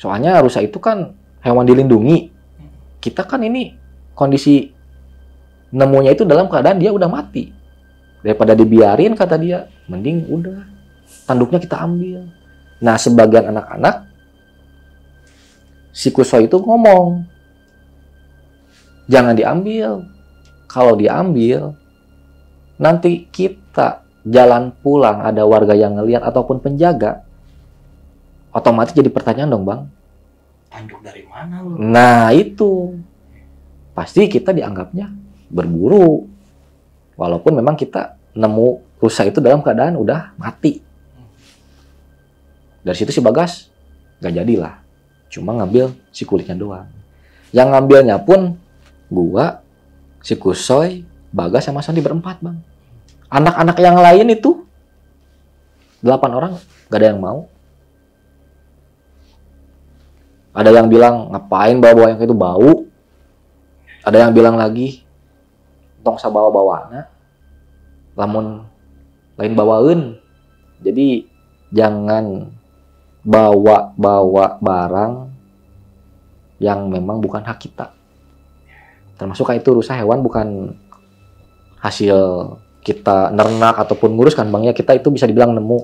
Speaker 1: Soalnya rusa itu kan hewan dilindungi. Kita kan ini kondisi nemunya itu dalam keadaan dia udah mati. Daripada dibiarin, kata dia, mending udah tanduknya kita ambil. Nah, sebagian anak-anak si Kusoi itu ngomong, jangan diambil. Kalau diambil, nanti kita jalan pulang ada warga yang ngelihat ataupun penjaga, otomatis jadi pertanyaan dong, Bang.
Speaker 2: Tanduk dari mana lu?
Speaker 1: Nah, itu. Pasti kita dianggapnya berburu. Walaupun memang kita nemu rusa itu dalam keadaan udah mati. Dari situ si Bagas gak jadilah. Cuma ngambil si kulitnya doang. Yang ngambilnya pun gua, si Kusoi, Bagas sama Sandi berempat, Bang. Anak-anak yang lain itu 8 orang gak ada yang mau. Ada yang bilang, ngapain bawa yang itu bau. Ada yang bilang lagi, tong sabawa-bawana lamun lain bawaeun. Jadi jangan bawa barang yang memang bukan hak kita. Termasuk kayak itu rusa hewan bukan hasil kita nernak ataupun ngurus kan Bang ya, kita itu bisa dibilang nemu.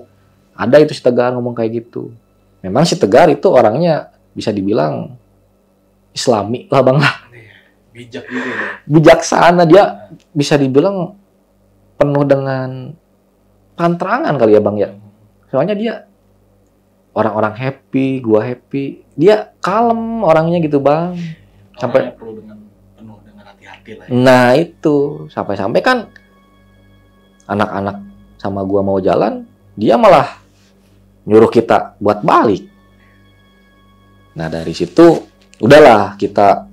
Speaker 1: Ada itu si Tegar ngomong kayak gitu. Memang si Tegar itu orangnya bisa dibilang Islami lah Bang lah.
Speaker 2: Bijak juga ya.
Speaker 1: Bijaksana, dia bisa dibilang penuh dengan pantrangan kali ya Bang ya. Soalnya dia orang-orang happy, gua happy. Dia kalem orangnya gitu Bang. Sampai
Speaker 2: perlu penuh dengan hati-hati lah ya.
Speaker 1: Nah itu, sampai-sampai kan anak-anak sama gua mau jalan, dia malah nyuruh kita buat balik. Nah dari situ, udahlah kita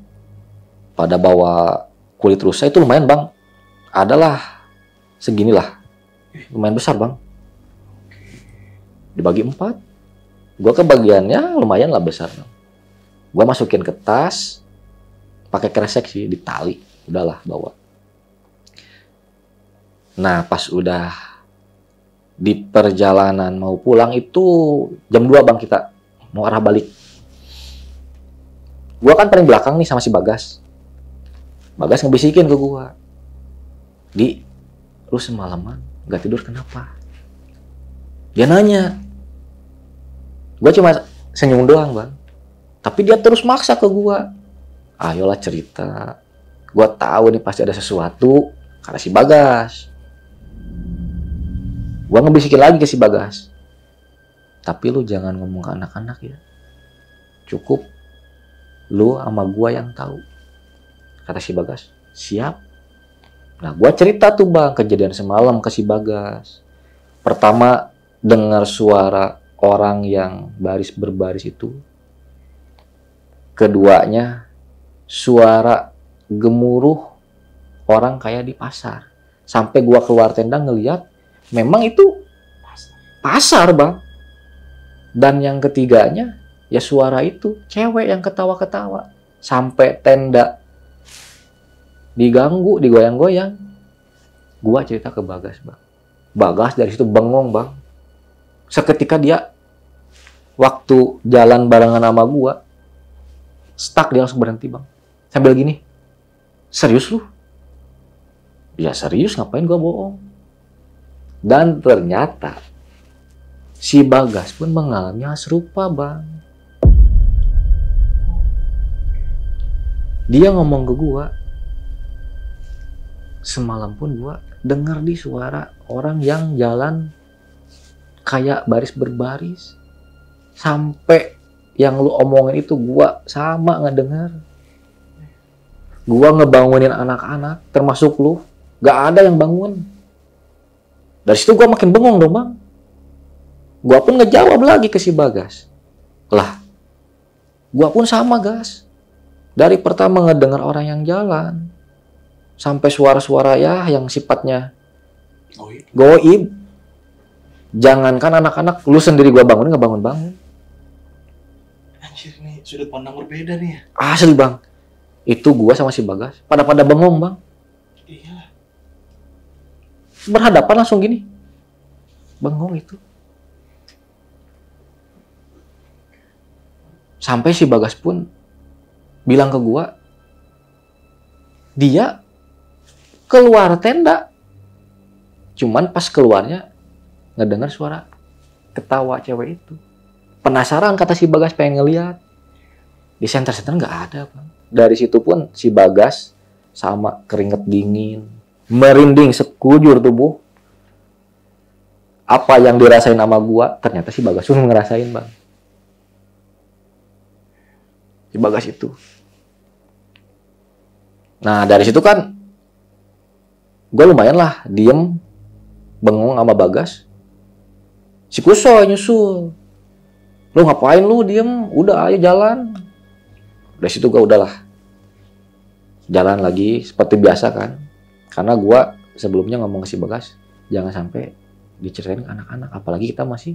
Speaker 1: pada bawa kulit rusa itu lumayan Bang. Adalah seginilah, lumayan besar Bang. Dibagi 4, gua kebagiannya lumayan lah besar. Gua masukin ke tas, pakai kresek sih, ditali, udahlah bawa. Nah pas udah di perjalanan mau pulang itu jam 2 Bang, kita mau arah balik. Gua kan paling belakang nih sama si Bagas. Bagas ngebisikin ke gua, "Di, lu semalaman gak tidur kenapa?" Dia nanya. Gua cuma senyum doang Bang. Tapi dia terus maksa ke gua. "Ayolah cerita. Gua tahu nih pasti ada sesuatu," kata si Bagas. Gua ngebisikin lagi ke si Bagas, "Tapi lu jangan ngomong ke anak-anak ya. Cukup lu sama gua yang tahu," kata si Bagas. "Siap." Nah, gua cerita tuh Bang kejadian semalam ke si Bagas. Pertama dengar suara orang yang baris berbaris itu. Keduanya suara gemuruh orang kayak di pasar. Sampai gua keluar tenda ngeliat memang itu pasar Bang. Dan yang ketiganya ya suara itu cewek yang ketawa-ketawa. Sampai tenda diganggu, digoyang-goyang. Gua cerita ke Bagas Bang. Bagas dari situ bengong Bang. Seketika dia waktu jalan barengan sama gua stuck, dia langsung berhenti Bang. Sambil gini, "Serius lu?" "Ya serius, ngapain gua bohong." Dan ternyata si Bagas pun mengalami hal serupa Bang. Dia ngomong ke gua, "Semalam pun gua dengar di suara orang yang jalan kayak baris berbaris. Sampai yang lu omongin itu gua sama ngedengar. Gua ngebangunin anak-anak, termasuk lu, gak ada yang bangun." Dari situ gua makin bengong dong Bang. Gua pun ngejawab lagi ke si Bagas, "Lah, gua pun sama Gas. Dari pertama ngedengar orang yang jalan, sampai suara-suara ya yang sifatnya goib. Jangankan anak-anak, lu sendiri gua bangunin nggak bangun-bangun."
Speaker 2: Anjir, nih sudut pandang berbeda nih ya.
Speaker 1: Asli Bang. Itu gua sama si Bagas pada bengong Bang.
Speaker 2: Iya.
Speaker 1: Berhadapan langsung gini. Bengong itu. Sampai si Bagas pun bilang ke gua, dia keluar tenda. Cuman pas keluarnya ngedengar suara ketawa cewek itu. Penasaran kata si Bagas, pengen ngeliat. Di center-center nggak ada Bang. Dari situ pun si Bagas sama keringet dingin, merinding sekujur tubuh. Apa yang dirasain sama gua, ternyata si Bagas pun ngerasain Bang. Si Bagas itu. Nah dari situ kan gue lumayan lah diem, bengong sama Bagas. Si Kusoy nyusul, "Lu ngapain lu diem? Udah ayo jalan." Dari situ gue udahlah jalan lagi seperti biasa kan. Karena gue sebelumnya ngomong ke si Bagas, jangan sampai diceritain ke anak-anak, apalagi kita masih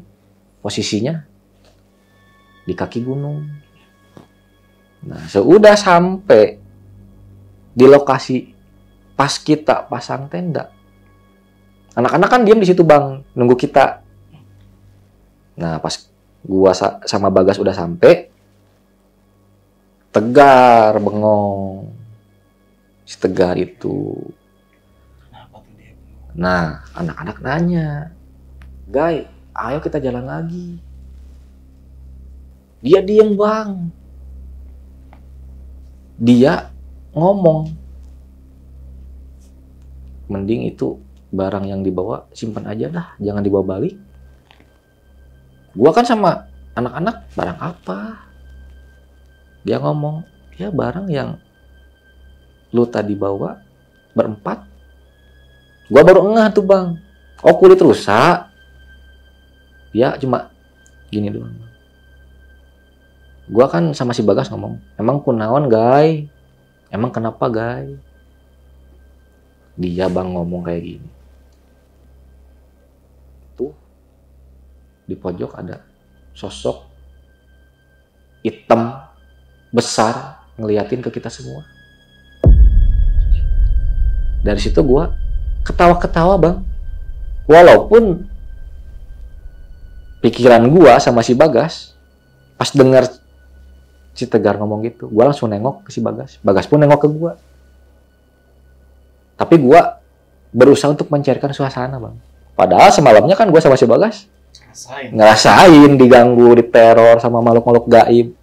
Speaker 1: posisinya di kaki gunung. Nah, sudah sampai di lokasi Pas kita pasang tenda, anak-anak kan diam di situ bang, nunggu kita. Nah pas gua sama Bagas udah sampai, Tegar bengong, si Tegar itu.
Speaker 2: Kenapa tuh dia?
Speaker 1: Nah anak-anak nanya, Guy, ayo kita jalan lagi. Dia diem bang. Dia ngomong, mending itu barang yang dibawa simpan aja dah, jangan dibawa balik. Gua kan sama anak-anak, barang apa? Dia ngomong, ya barang yang lu tadi bawa berempat. Gua baru ngeh tuh bang, oh kulit rusak. Dia cuma gini doang. Gua kan sama si Bagas ngomong, emang kunaon Guy? Emang kenapa Guy? Dia bang ngomong kayak gini. Tuh di pojok ada sosok hitam besar ngeliatin ke kita semua. Dari situ gua ketawa-ketawa bang. Walaupun pikiran gua sama si Bagas pas dengar si Tegar ngomong gitu, gua langsung nengok ke si Bagas. Bagas pun nengok ke gua. Tapi gua berusaha untuk mencairkan suasana bang. Padahal semalamnya kan gua sama si Bagas ngerasain diganggu, diteror sama makhluk-makhluk gaib.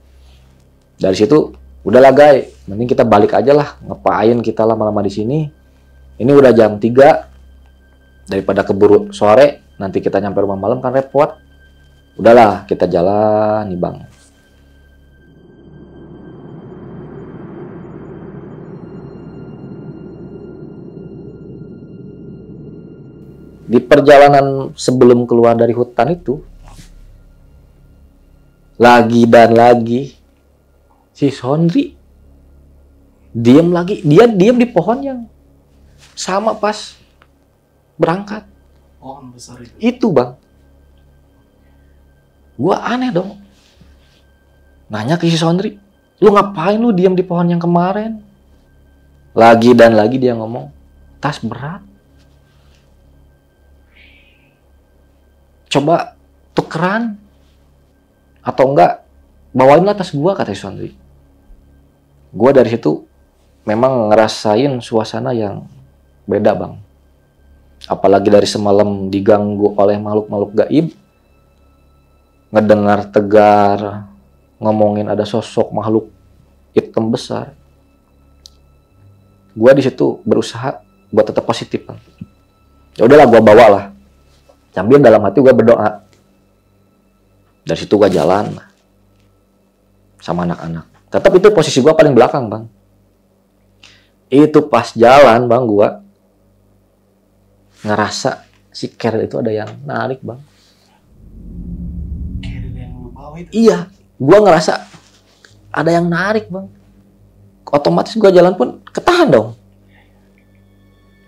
Speaker 1: Dari situ udahlah Guy, mending kita balik aja lah, ngapain kita lama-lama di sini. Ini udah jam 3, daripada keburu sore nanti kita nyampe rumah malam kan repot. Udahlah kita jalan nih bang. Di perjalanan sebelum keluar dari hutan itu, lagi dan lagi si Sondri diem lagi. Dia diem di pohon yang sama pas berangkat.
Speaker 2: Pohon besar itu.
Speaker 1: Itu bang. Gua aneh dong. Nanya ke si Sondri, lu ngapain lu diem di pohon yang kemarin? Lagi dan lagi dia ngomong, tas berat. Coba tukeran. Atau enggak, bawainlah tas gua, kata si Sondri. Gua dari situ memang ngerasain suasana yang beda bang. Apalagi dari semalam diganggu oleh makhluk-makhluk gaib. Ngedengar Tegar ngomongin ada sosok makhluk hitam besar. Gua di situ berusaha buat tetap positif bang. Ya udahlah gua bawalah. Sambil dalam hati gua berdoa. Dari situ gua jalan sama anak-anak. Tetap itu posisi gua paling belakang bang. Itu pas jalan bang, gua ngerasa si Keril itu ada yang narik bang.
Speaker 2: Keril yang lu bawa itu?
Speaker 1: Iya, gua ngerasa ada yang narik bang. Otomatis gua jalan pun ketahan dong.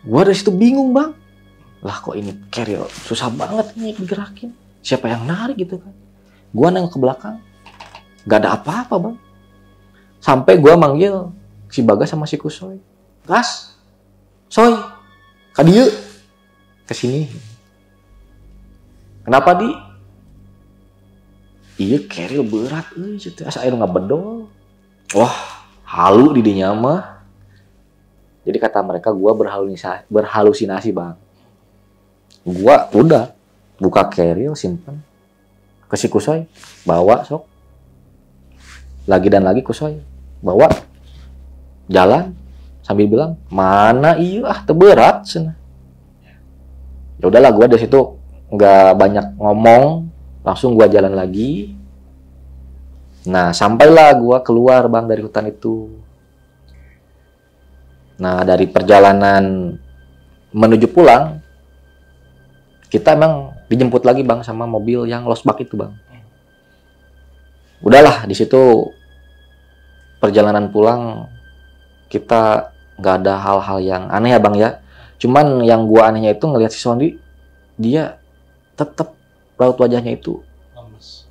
Speaker 1: Gua dari situ bingung bang. Lah kok ini Keril susah banget nih digerakin. Siapa yang narik gitu kan? Gua nengok ke belakang, gak ada apa-apa bang. Sampai gua manggil si Bagas sama si Kusoy. Gas, Soy, kadieu, kesini. Kenapa di? Iya Keril berat, gitu. Asa air nggak bedol. Wah, halu di dinya mah. Jadi kata mereka gua berhalusinasi bang. Gua udah buka Keril, simpen ke si Kusoy, bawa sok. Lagi dan lagi Kusoy bawa, jalan sambil bilang, mana iya teberat sana. Ya udahlah gua dari situ nggak banyak ngomong, langsung gua jalan lagi. Nah sampailah gua keluar bang dari hutan itu. Nah dari perjalanan menuju pulang, kita emang dijemput lagi bang sama mobil yang losbak itu bang. Udahlah di situ perjalanan pulang kita nggak ada hal-hal yang aneh ya bang ya. Cuman yang gua anehnya itu ngelihat si Sondri, dia tetap raut wajahnya itu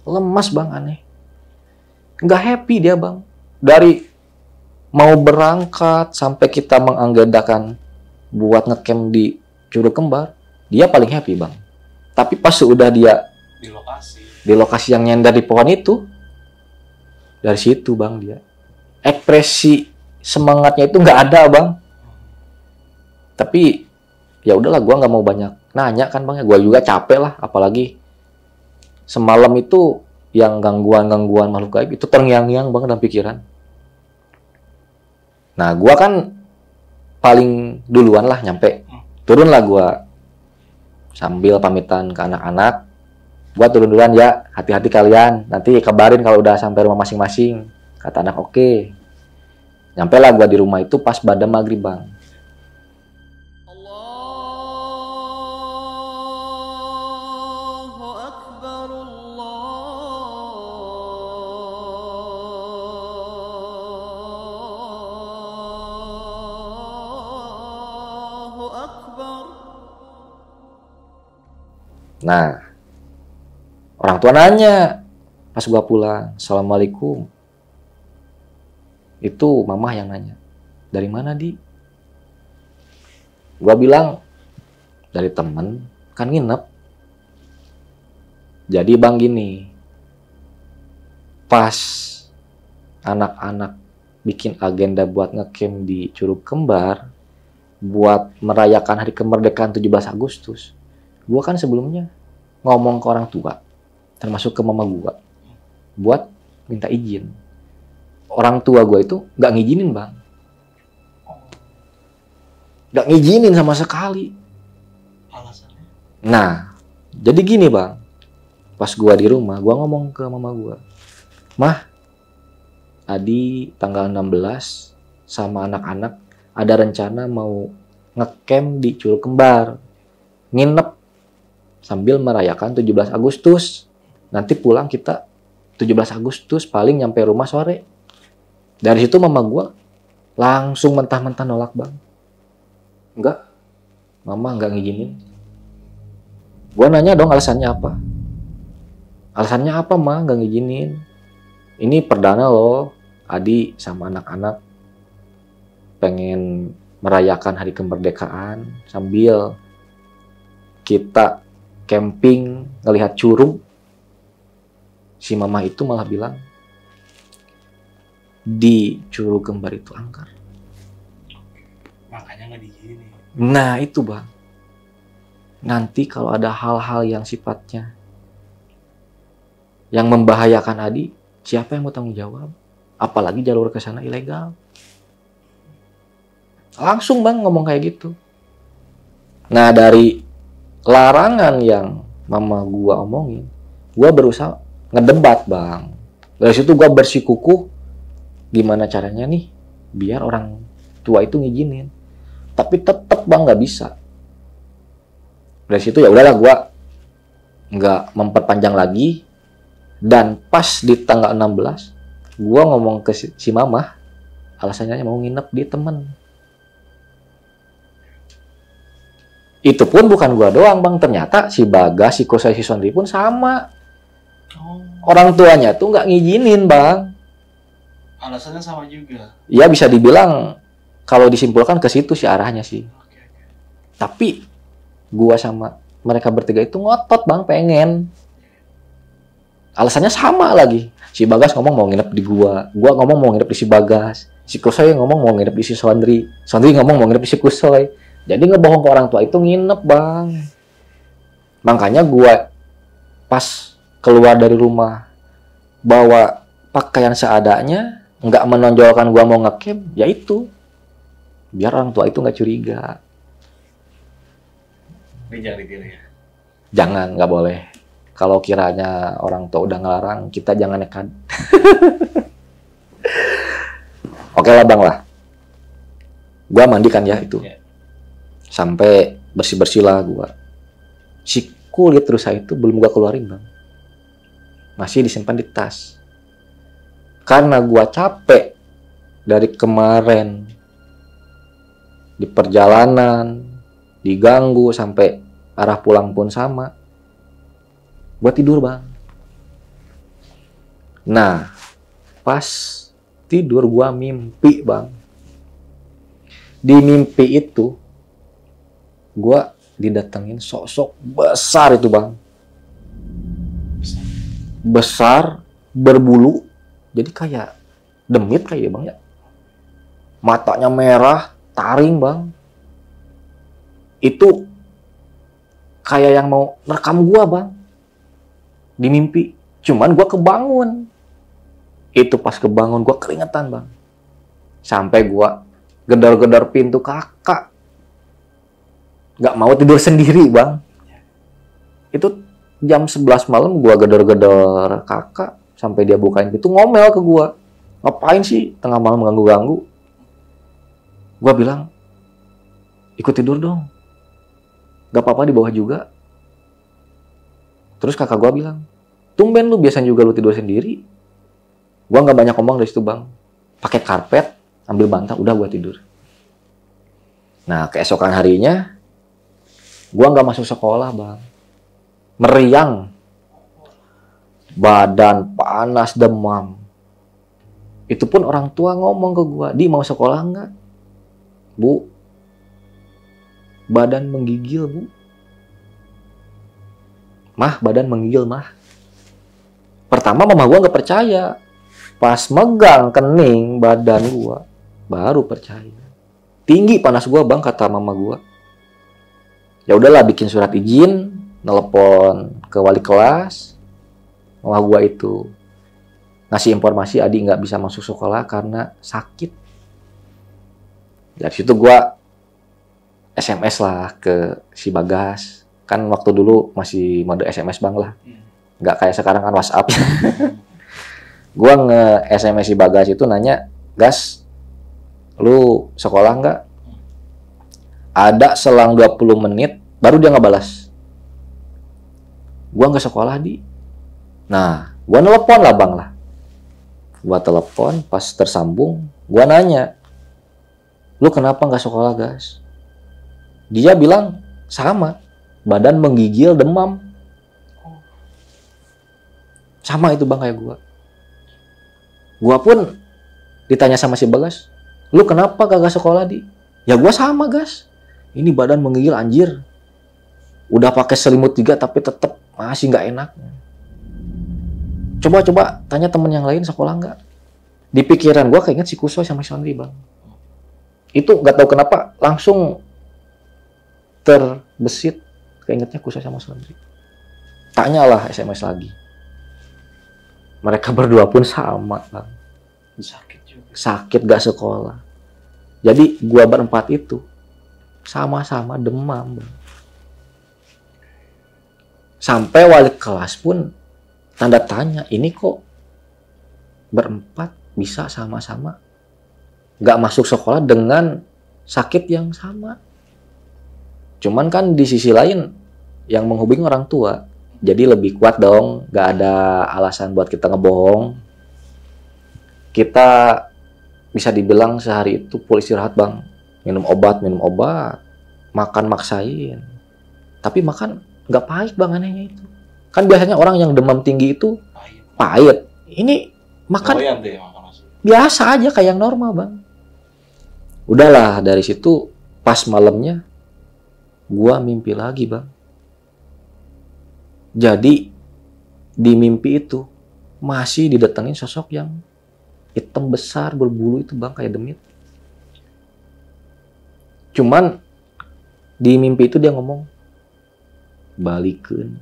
Speaker 1: lemas bang, aneh. Nggak happy dia bang. Dari mau berangkat sampai kita menganggendakan buat ngecamp di Curug Kembar, dia paling happy bang. Tapi pas sudah dia di lokasi yang nyender di pohon itu, dari situ bang dia ekspresi semangatnya itu nggak ada bang. Tapi ya udahlah, gue nggak mau banyak nanya kan bang ya, gue juga capek lah, apalagi semalam itu yang gangguan makhluk gaib itu terngiang-ngiang bang dalam pikiran. Nah gue kan paling duluan lah nyampe, turun lah gue sambil pamitan ke anak-anak, gue turun duluan ya, hati-hati kalian, nanti kabarin kalau udah sampai rumah masing-masing, kata anak. Oke. Nyampe lah gue di rumah itu pas pada maghrib bang. Nah, orang tua nanya pas gua pulang, Assalamualaikum. Itu mama yang nanya, dari mana Di? Gua bilang, dari temen, kan nginep. Jadi bang gini, pas anak-anak bikin agenda buat ngecamp di Curug Kembar, buat merayakan hari kemerdekaan 17 Agustus, gua kan sebelumnya ngomong ke orang tua, termasuk ke mama gua, buat minta izin. Orang tua gua itu nggak ngizinin bang, nggak ngizinin sama sekali.
Speaker 2: Alasannya?
Speaker 1: Nah, jadi gini bang, pas gua di rumah, gua ngomong ke mama gua, Mah, Adi tanggal 16 sama anak-anak ada rencana mau ngecamp di Curug Kembar, nginep sambil merayakan 17 Agustus. Nanti pulang kita 17 Agustus, paling nyampe rumah sore. Dari situ mama gua langsung mentah-mentah nolak bang. Enggak, mama enggak ngizinin. Gua nanya dong alasannya apa. Alasannya apa mah enggak ngizinin? Ini perdana loh, Adi sama anak-anak pengen merayakan hari kemerdekaan sambil kita camping, ngelihat curug. Si mama itu malah bilang, di Curug Kembar itu angker.
Speaker 2: Makanya nggak diizinin.
Speaker 1: Nah itu bang, nanti kalau ada hal-hal yang sifatnya yang membahayakan Adi, siapa yang mau tanggung jawab? Apalagi jalur ke sana ilegal. Langsung bang ngomong kayak gitu. Nah dari larangan yang mama gua omongin, gua berusaha ngedebat bang. Dari situ gua bersikukuh gimana caranya nih biar orang tua itu ngizinin. Tapi tetep bang nggak bisa. Dari situ ya udahlah, gua nggak memperpanjang lagi. Dan pas di tanggal 16, gua ngomong ke si mama, alasannya mau nginep di temen. Itu pun bukan gua doang bang, ternyata si Bagas, si Kusoi, si Sondri pun sama. Orang tuanya tuh nggak ngizinin bang.
Speaker 2: Alasannya sama juga.
Speaker 1: Ya bisa dibilang kalau disimpulkan ke situ sih arahnya sih.
Speaker 2: Oke.
Speaker 1: Tapi gua sama mereka bertiga itu ngotot bang, pengen. Alasannya sama lagi. Si Bagas ngomong mau nginep di gua ngomong mau nginep di si Bagas, si Kusoi ngomong mau nginep di si Sondri ngomong mau nginep di si Kusoi. Jadi ngebohong ke orang tua itu nginep bang. Makanya gua pas keluar dari rumah bawa pakaian seadanya, nggak menonjolkan gua mau ngecamp, ya itu biar orang tua itu nggak curiga.
Speaker 2: Ini jangan ditiru ya.
Speaker 1: Jangan, nggak boleh. Kalau kiranya orang tua udah ngelarang, kita jangan nekat. Oke lah bang lah. Gua mandikan ya itu.
Speaker 2: Ya.
Speaker 1: Sampai bersih-bersih lah gua. Si kulit rusa itu belum gua keluarin bang. Masih disimpan di tas. Karena gua capek dari kemarin di perjalanan, diganggu sampai arah pulang pun sama. Gua tidur bang. Nah, pas tidur gua mimpi bang. Di mimpi itu gua didatengin sosok besar itu bang, besar, berbulu, jadi kayak demit kayak bang ya, matanya merah, taring bang, itu kayak yang mau merekam gua bang, di mimpi. Cuman gua kebangun, itu pas kebangun gua keringetan bang, sampai gua gedor-gedor pintu kakak, nggak mau tidur sendiri bang. Itu jam 11 malam gua gedor-gedor kakak sampai dia bukain pintu, ngomel ke gua, ngapain sih tengah malam ganggu-ganggu. Gua bilang, ikut tidur dong, gak apa-apa di bawah juga. Terus kakak gua bilang, tumben lu, biasanya juga lu tidur sendiri. Gua nggak banyak ngomong dari situ bang, pakai karpet, ambil bantal, udah gua tidur. Nah keesokan harinya gua nggak masuk sekolah bang, meriang, badan panas, demam. Itu pun orang tua ngomong ke gua, Di mau sekolah nggak? Bu, badan menggigil bu. Mah, badan menggigil mah. Pertama mama gua nggak percaya, pas megang kening badan gua baru percaya. Tinggi panas gua bang, kata mama gua. Ya udahlah, bikin surat izin, nelepon ke wali kelas. Mama gua itu ngasih informasi Adi nggak bisa masuk sekolah karena sakit. Dari situ gua SMS lah ke si Bagas. Kan waktu dulu masih mode SMS bang lah, nggak kayak sekarang kan WhatsApp. Gua nge-SMS si Bagas itu nanya, Gas, lu sekolah nggak? Ada selang 20 menit, baru dia ngebalas. Gua nggak sekolah, Di. Nah, gua telepon lah bang lah. Gua telepon, pas tersambung, gua nanya, lu kenapa nggak sekolah, Gas? Dia bilang, sama, badan menggigil, demam. Sama itu bang kayak gua. Gua pun ditanya sama si Bagas, lu kenapa kagak sekolah, Di? Ya gua sama, Gas. Ini badan menggigil anjir. Udah pakai selimut 3 tapi tetep masih nggak enak. Coba tanya temen yang lain sekolah nggak? Di pikiran gua keinget si Kusoi sama si Sondri bang. Itu nggak tahu kenapa langsung terbesit keingetnya Kusoi sama Sondri. Tanyalah SMS lagi. Mereka berdua pun sama bang.
Speaker 2: Sakit juga.
Speaker 1: Sakit gak sekolah. Jadi gua berempat itu sama-sama demam bang. Sampai wali kelas pun tanda tanya, ini kok berempat bisa sama-sama gak masuk sekolah dengan sakit yang sama. Cuman kan di sisi lain yang menghubungi orang tua, jadi lebih kuat dong, gak ada alasan buat kita ngebohong. Kita bisa dibilang sehari itu full istirahat bang, minum obat, makan maksain. Tapi makan gak pahit bang, anehnya itu. Kan biasanya orang yang demam tinggi itu pahit. Ini makan biasa aja kayak yang normal bang. Udahlah, dari situ pas malamnya gua mimpi lagi bang. Jadi di mimpi itu masih didatengin sosok yang hitam besar berbulu itu bang, kayak demit. Cuman di mimpi itu dia ngomong, balikeun.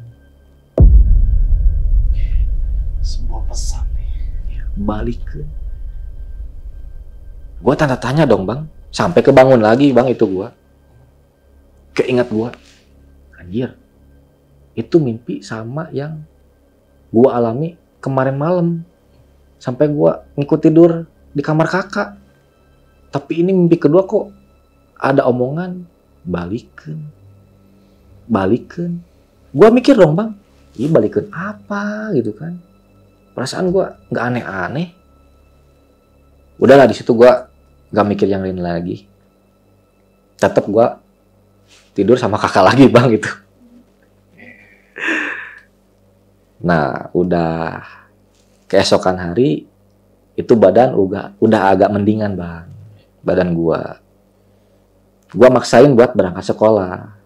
Speaker 2: Sebuah pesan nih.
Speaker 1: Balikeun. Gua tanda tanya dong bang, sampai kebangun lagi bang itu gua. Keinget gua, anjir, itu mimpi sama yang gua alami kemarin malam. Sampai gua ngikut tidur di kamar kakak. Tapi ini mimpi kedua kok ada omongan balikeun. Gua mikir dong bang, ini balikeun apa gitu kan. Perasaan gua nggak aneh-aneh. Udahlah, di situ gua nggak mikir yang lain lagi. Tetap gua tidur sama kakak lagi bang gitu. Nah, udah keesokan hari itu badan udah agak mendingan bang, badan gua maksain buat berangkat sekolah.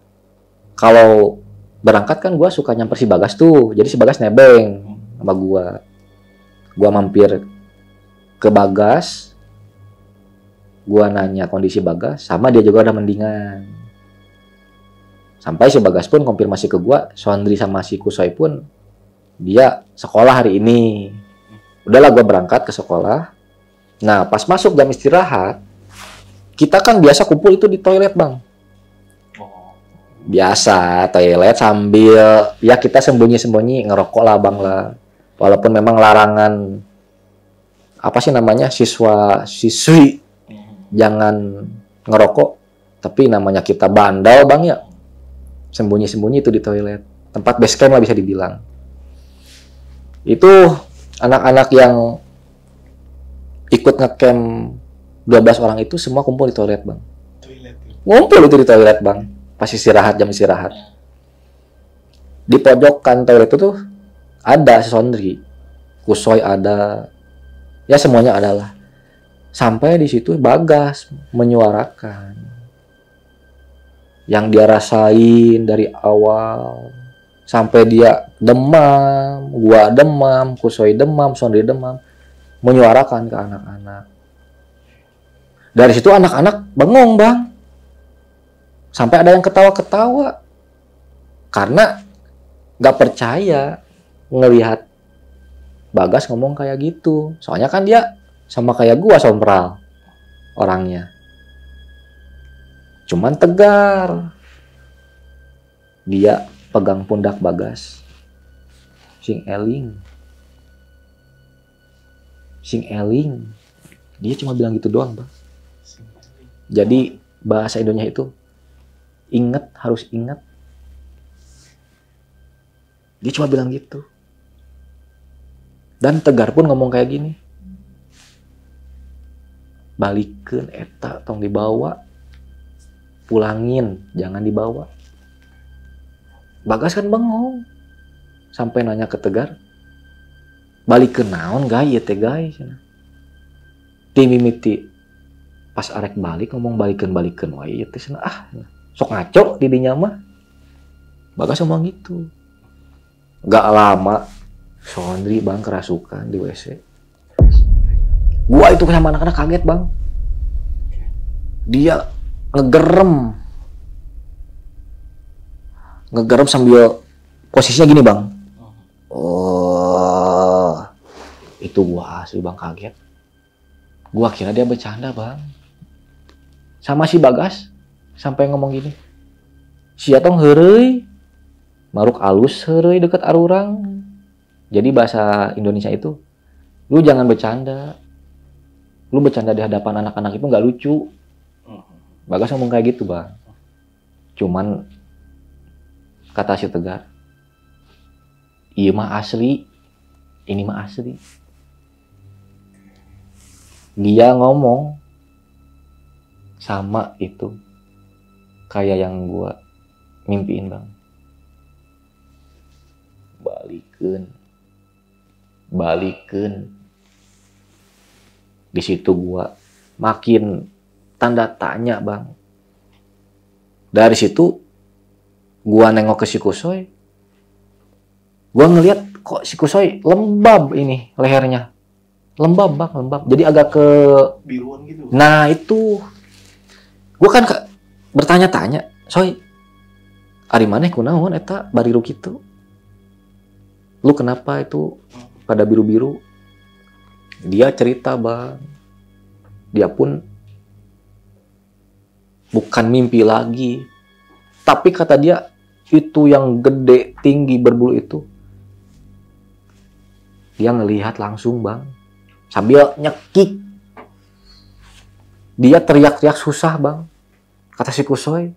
Speaker 1: kalau berangkat kan gue suka nyamper si Bagas tuh, jadi si Bagas nebeng sama gue mampir ke Bagas, gue nanya kondisi Bagas, sama dia juga udah mendingan. Sampai si Bagas pun konfirmasi ke gue, Sondri sama si Kusoy pun dia sekolah hari ini. Udahlah gue berangkat ke sekolah. Nah pas masuk jam istirahat, kita kan biasa kumpul itu di toilet bang. Biasa toilet sambil ya kita sembunyi-sembunyi ngerokok lah bang lah. Walaupun memang larangan apa sih namanya siswi jangan ngerokok, tapi namanya kita bandel bang ya, sembunyi-sembunyi itu di toilet, tempat base camp lah bisa dibilang. Itu anak-anak yang ikut ngecamp 12 orang itu semua kumpul di toilet bang. Ngumpul itu di toilet bang, pas istirahat, jam istirahat. Di pojokan toilet itu tuh ada si Sondri, Kusoy ada, ya semuanya adalah. Sampai di situ Bagas menyuarakan yang dia rasain dari awal sampai dia demam, gua demam, Kusoy demam, Sondri demam, menyuarakan ke anak-anak. Dari situ anak-anak bengong bang, sampai ada yang ketawa-ketawa karena nggak percaya ngelihat Bagas ngomong kayak gitu. Soalnya kan dia sama kayak gua sompral orangnya. Cuman tegar. Dia pegang pundak Bagas. Sing eling. Dia cuma bilang gitu doang, Bang. Jadi bahasa Indonesia itu ingat, harus ingat. Dia cuma bilang gitu. Dan Tegar pun ngomong kayak gini. Balikeun eta tong dibawa. Pulangin, jangan dibawa. Bagas kan bengong. Sampai nanya ke Tegar. Balikeun naon gay ieu teh gay cenah. Ti mimiti pas arek balik ngomong balikeun wae ieu teh cenah. Ah, sok ngaco di dinya mah. Bagas ngomong gitu. Gak lama Sondri bang kerasukan di WC. Gua itu sama anak-anak kaget bang. Dia ngegerem sambil posisinya gini bang. Oh, itu gua asli bang kaget. Gua kira dia bercanda bang. Sama si Bagas sampai ngomong gini. Sia tong heureuy. Maruk alus heureuy deket arurang. Jadi bahasa Indonesia itu, lu jangan bercanda. Lu bercanda di hadapan anak-anak itu nggak lucu. Bagas ngomong kayak gitu bang. Cuman kata si Tegar, iya mah asli, ini mah asli. Dia ngomong sama itu kayak yang gua mimpiin bang. Balikeun. Di situ gua makin tanda tanya bang. Dari situ gua nengok ke si Kusoy. Gua ngeliat kok si Kusoy lembab ini lehernya. Lembab bang, lembab. Jadi agak ke
Speaker 2: biruan gitu.
Speaker 1: Nah itu gua kan bertanya-tanya, Soy, ari maneh kunaon eta bariru kitu? Lu kenapa itu pada biru-biru? Dia cerita bang. Dia pun bukan mimpi lagi. Tapi kata dia, itu yang gede, tinggi, berbulu itu. Dia ngelihat langsung bang. Sambil nyekik. Dia teriak-teriak susah bang. Kata si Kusoy.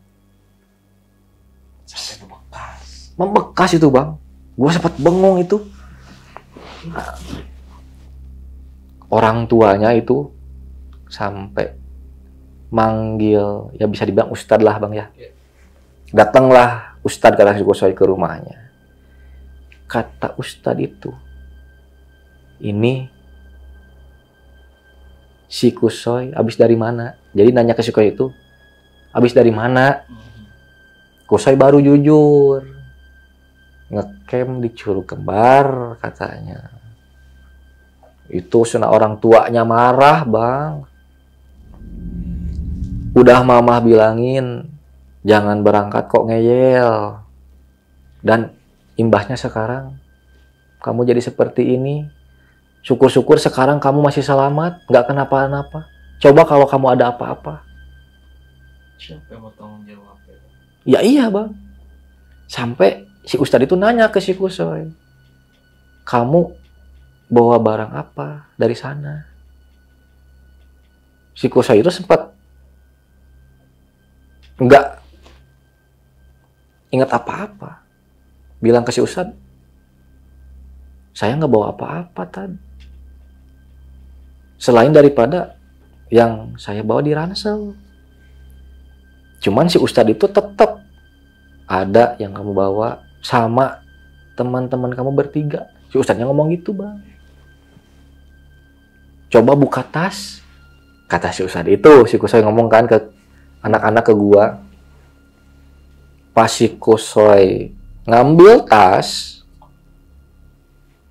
Speaker 1: Membekas itu bang. Gue sempat bengong itu. Orang tuanya itu sampai manggil, ya bisa dibilang ustad lah bang ya. Datanglah ustad kata si Kusoy ke rumahnya. Kata ustad itu, ini si Kusoy abis dari mana? Jadi nanya ke si Kusoy itu, abis dari mana? Kusai baru jujur. Ngecamp di Curug Kembar katanya. Itu sana orang tuanya marah, Bang. Udah mamah bilangin jangan berangkat kok ngeyel. Dan imbasnya sekarang kamu jadi seperti ini. Syukur-syukur sekarang kamu masih selamat, nggak kenapa-napa. Coba kalau kamu ada apa-apa.
Speaker 2: Siapa yang mau tanggung jawab ya?
Speaker 1: Ya iya, Bang. Sampai si Ustadz itu nanya ke si Kusoi, kamu bawa barang apa dari sana? Si Kusoi itu sempat nggak ingat apa-apa. Bilang ke si Ustadz, saya nggak bawa apa-apa, Tad. Selain daripada yang saya bawa di ransel. Cuman si Ustadz itu tetap ada yang kamu bawa sama teman-teman kamu bertiga. Si Ustadznya ngomong gitu, Bang. Coba buka tas. Kata si Ustadz itu, si Kusoi ngomong kan ke anak-anak, ke gua. Pas si Kusoi ngambil tas,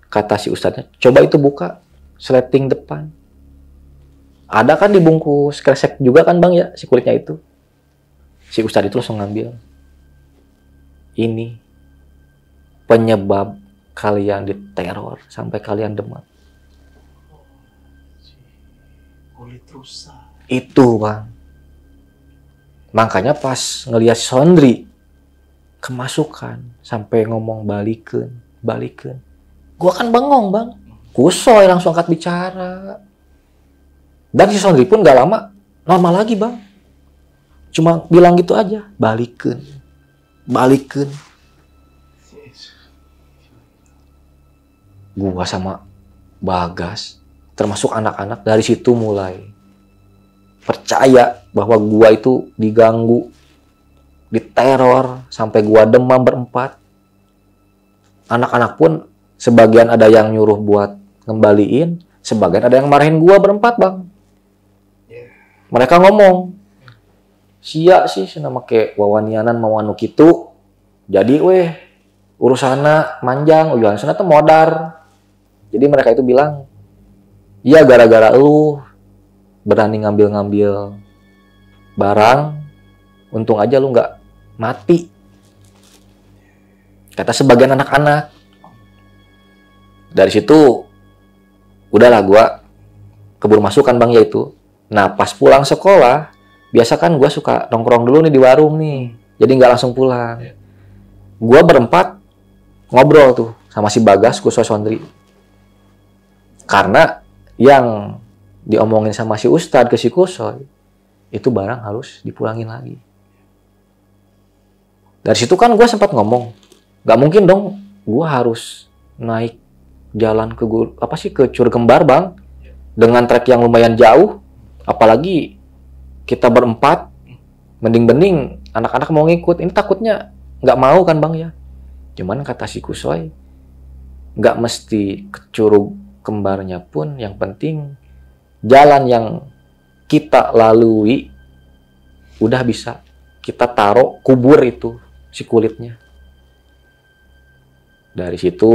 Speaker 1: kata si Ustadznya, coba itu buka sleting depan. Ada kan dibungkus kresek juga kan, Bang, ya, si kulitnya itu. Si Ustadz itu langsung ngambil. Ini penyebab kalian diteror sampai kalian demam.
Speaker 2: Kulit rusak.
Speaker 1: Itu, Bang. Makanya pas ngelihat Sondri kemasukan sampai ngomong balikin. Gua kan bengong, Bang. Kusoi langsung angkat bicara. Dan si Sondri pun gak lama normal lagi, Bang. Cuma bilang gitu aja, balikin. Gua sama Bagas, termasuk anak-anak, dari situ mulai percaya bahwa gua itu diganggu, diteror, sampai gua demam berempat. Anak-anak pun sebagian ada yang nyuruh buat ngembaliin, sebagian ada yang marahin gua berempat, Bang. Mereka ngomong, sia sih nama kayak wawanianan mau anu kitu. Jadi urusana manjang, ujuan sana tuh modar. Jadi mereka itu bilang, iya gara-gara lu berani ngambil-ngambil barang, untung aja lu nggak mati. Kata sebagian anak-anak. Dari situ, udahlah gua keburu masukan, Bang, yaitu. Nah, pas pulang sekolah, biasa kan gue suka nongkrong dulu nih di warung nih. Jadi nggak langsung pulang. Gue berempat ngobrol tuh sama si Bagas, Kusoi, Sondri. Karena yang diomongin sama si Ustadz ke si Kusoi, itu barang harus dipulangin lagi. Dari situ kan gue sempat ngomong, nggak mungkin dong gue harus naik jalan ke Curug Kembar, Bang. Dengan trek yang lumayan jauh. Apalagi kita berempat, mending-mending anak-anak mau ngikut. Ini takutnya nggak mau kan, Bang, ya. Cuman kata si Kusoi, nggak mesti ke Curug Kembarnya pun, yang penting jalan yang kita lalui udah bisa kita taruh kubur itu si kulitnya. Dari situ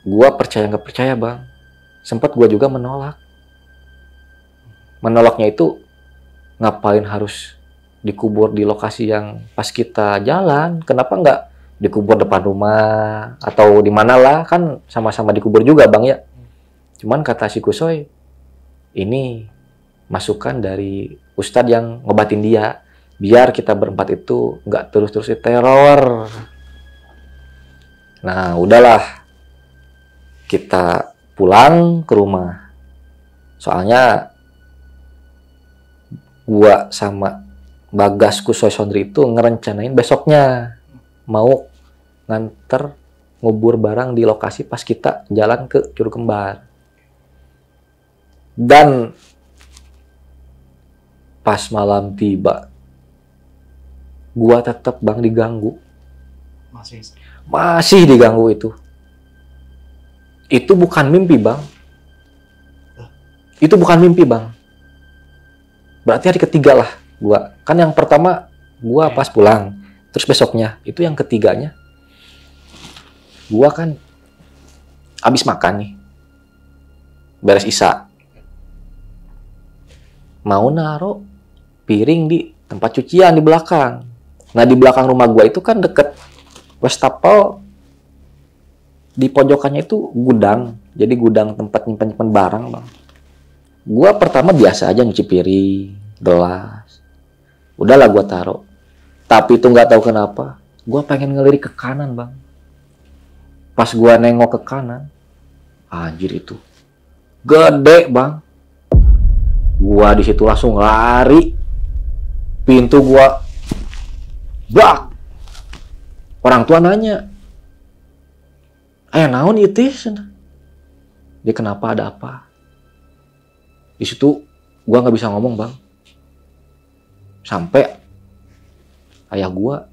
Speaker 1: gua percaya nggak percaya, Bang. Sempat gua juga menolak. Menolaknya itu ngapain harus dikubur di lokasi yang pas kita jalan? Kenapa nggak dikubur depan rumah atau di mana lah, kan sama-sama dikubur juga, Bang, ya. Cuman kata si Kusoi, ini masukan dari Ustadz yang ngobatin dia, biar kita berempat itu nggak terus-terus diteror. Nah, udahlah, kita pulang ke rumah. Soalnya gua sama Bagas, Kusoi, Sondri itu ngerencanain besoknya mau nganter ngubur barang di lokasi pas kita jalan ke Curug Kembar. Dan pas malam tiba, gua tetap, Bang, diganggu. Masih diganggu itu. Itu bukan mimpi, Bang. Itu bukan mimpi, Bang. Berarti hari ketiga lah gua. Kan yang pertama gua pas pulang. Terus besoknya, itu yang ketiganya, gua kan abis makan nih, beres isya, mau naro piring di tempat cucian di belakang. Nah di belakang rumah gua itu kan deket wastafel, di pojokannya itu gudang, jadi gudang tempat nyimpan barang bang. Gua pertama biasa aja nyuci piring, gelas, udahlah gua taruh. Tapi itu nggak tahu kenapa, gua pengen ngelirik ke kanan bang. Pas gua nengok ke kanan, anjir itu gede bang. Gua di situ langsung lari, pintu gua bak. Orang tua nanya, naon itu? Dia kenapa, ada apa? Di situ gua nggak bisa ngomong bang. Sampai ayah gua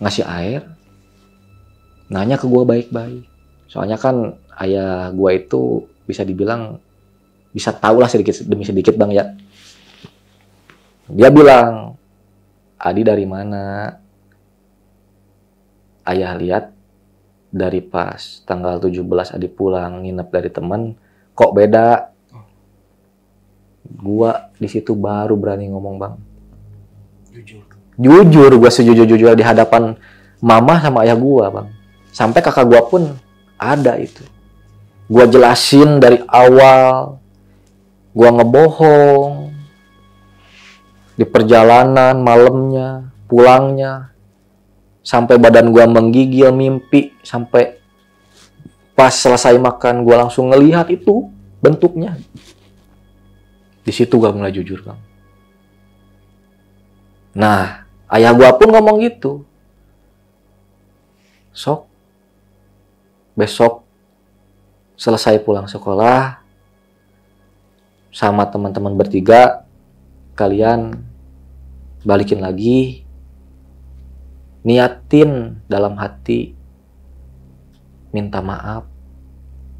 Speaker 1: ngasih air, nanya ke gua baik-baik. Soalnya kan ayah gua itu bisa dibilang bisa tahu lah sedikit demi sedikit bang ya. Dia bilang, Adi dari mana? Ayah lihat dari pas tanggal 17 Adi pulang nginep dari teman, kok beda. Gua di situ baru berani ngomong bang. Jujur gua sejujur-jujur di hadapan mama sama ayah gua bang. Sampai kakak gua pun ada itu. Gua jelasin dari awal, gua ngebohong di perjalanan malamnya, pulangnya, sampai badan gua menggigil, mimpi, sampai pas selesai makan gua langsung ngelihat itu bentuknya. Di situ gua mulai jujur bang. Nah, ayah gua pun ngomong gitu. Sok, besok selesai pulang sekolah sama teman-teman bertiga, kalian balikin lagi, niatin dalam hati minta maaf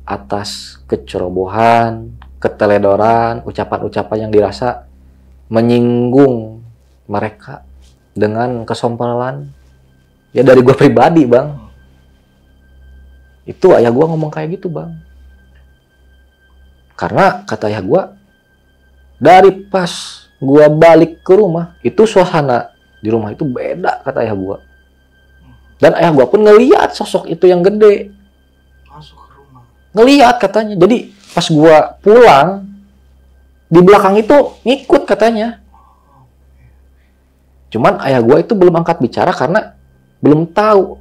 Speaker 1: atas kecerobohan, keteledoran, ucapan-ucapan yang dirasa menyinggung mereka dengan kesompanan. Ya dari gue pribadi bang, itu ayah gue ngomong kayak gitu bang. Karena kata ayah gue, dari pas gue balik ke rumah, itu suasana di rumah itu beda kata ayah gue. Dan ayah gue pun ngeliat sosok itu yang gede
Speaker 3: masuk ke rumah.
Speaker 1: Ngeliat katanya. Jadi pas gue pulang, di belakang itu ngikut katanya. Cuman ayah gue itu belum angkat bicara karena belum tahu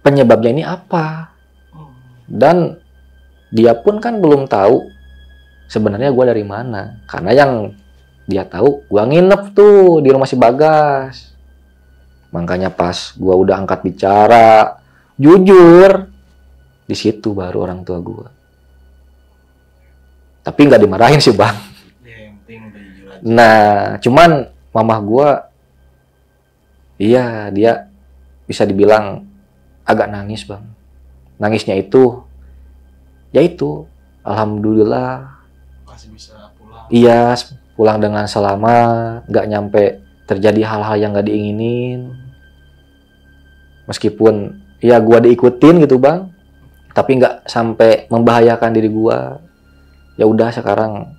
Speaker 1: penyebabnya ini apa. Dan dia pun kan belum tahu sebenarnya gue dari mana. Karena yang dia tahu, gue nginep tuh di rumah si Bagas. Makanya pas gue udah angkat bicara, jujur, di situ baru orang tua gue. Tapi nggak dimarahin sih bang.
Speaker 3: Ya, yang penting udah jujur aja.
Speaker 1: Nah, cuman mamah gue, iya dia bisa dibilang agak nangis bang. Nangisnya itu, ya itu, alhamdulillah.
Speaker 3: Masih bisa pulang.
Speaker 1: Iya, pulang dengan selamat, nggak nyampe terjadi hal-hal yang nggak diinginin. Meskipun ya gua diikutin gitu bang, tapi nggak sampai membahayakan diri gua. Ya udah sekarang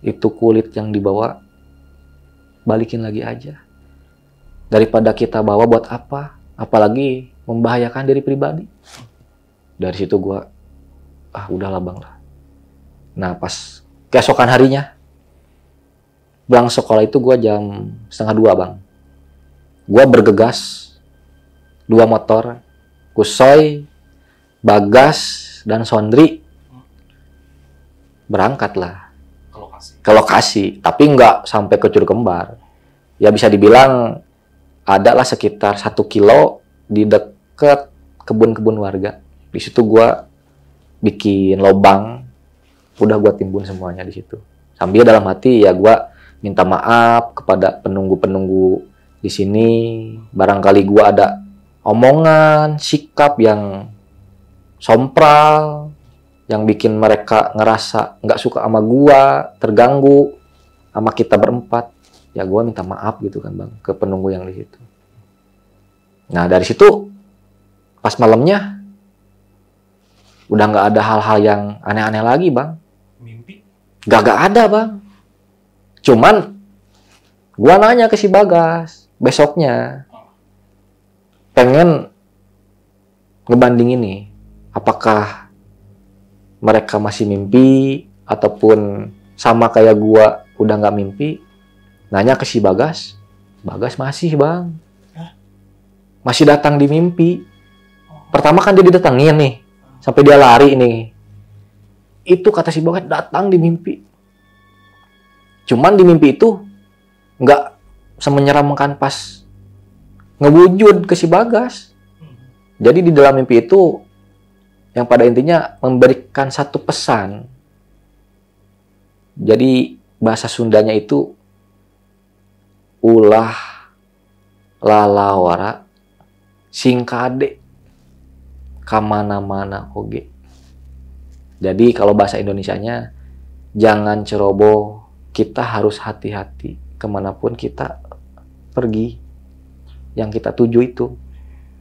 Speaker 1: itu kulit yang dibawa balikin lagi aja. Daripada kita bawa buat apa? Apalagi membahayakan diri pribadi. Dari situ gua, udahlah bang lah. Nah pas keesokan harinya, pulang sekolah itu gue jam 1:30 bang. Gue bergegas 2 motor, Kusoy, Bagas, dan Sondri berangkatlah ke lokasi. Tapi nggak sampai ke Curug Kembar. Ya bisa dibilang ada lah sekitar 1 kilo di dekat kebun-kebun warga. Di situ gue bikin lobang, udah gue timbun semuanya di situ. Sambil dalam hati ya gue minta maaf kepada penunggu-penunggu di sini. Barangkali gue ada omongan, sikap yang sompral, yang bikin mereka ngerasa nggak suka sama gue, terganggu sama kita berempat. ya gue minta maaf gitu kan bang ke penunggu yang di situ. Nah dari situ pas malamnya udah nggak ada hal-hal yang aneh-aneh lagi bang.
Speaker 3: Mimpi?
Speaker 1: Gak ada bang. Cuman gue nanya ke si Bagas besoknya, pengen ngebanding ini, apakah mereka masih mimpi ataupun sama kayak gue udah nggak mimpi. Nanya ke si Bagas, Bagas masih bang, masih datang di mimpi. Pertama kan dia didatengin nih, sampai dia lari nih. Itu kata si Bagas datang di mimpi. Cuman di mimpi itu nggak semenyeramkan pas ngewujud ke si Bagas. Jadi di dalam mimpi itu yang pada intinya memberikan satu pesan. Jadi bahasa Sundanya itu ulah lalawara singkade kamana-mana oge. Jadi kalau bahasa Indonesianya, jangan ceroboh, kita harus hati-hati kemanapun kita pergi. Yang kita tuju itu,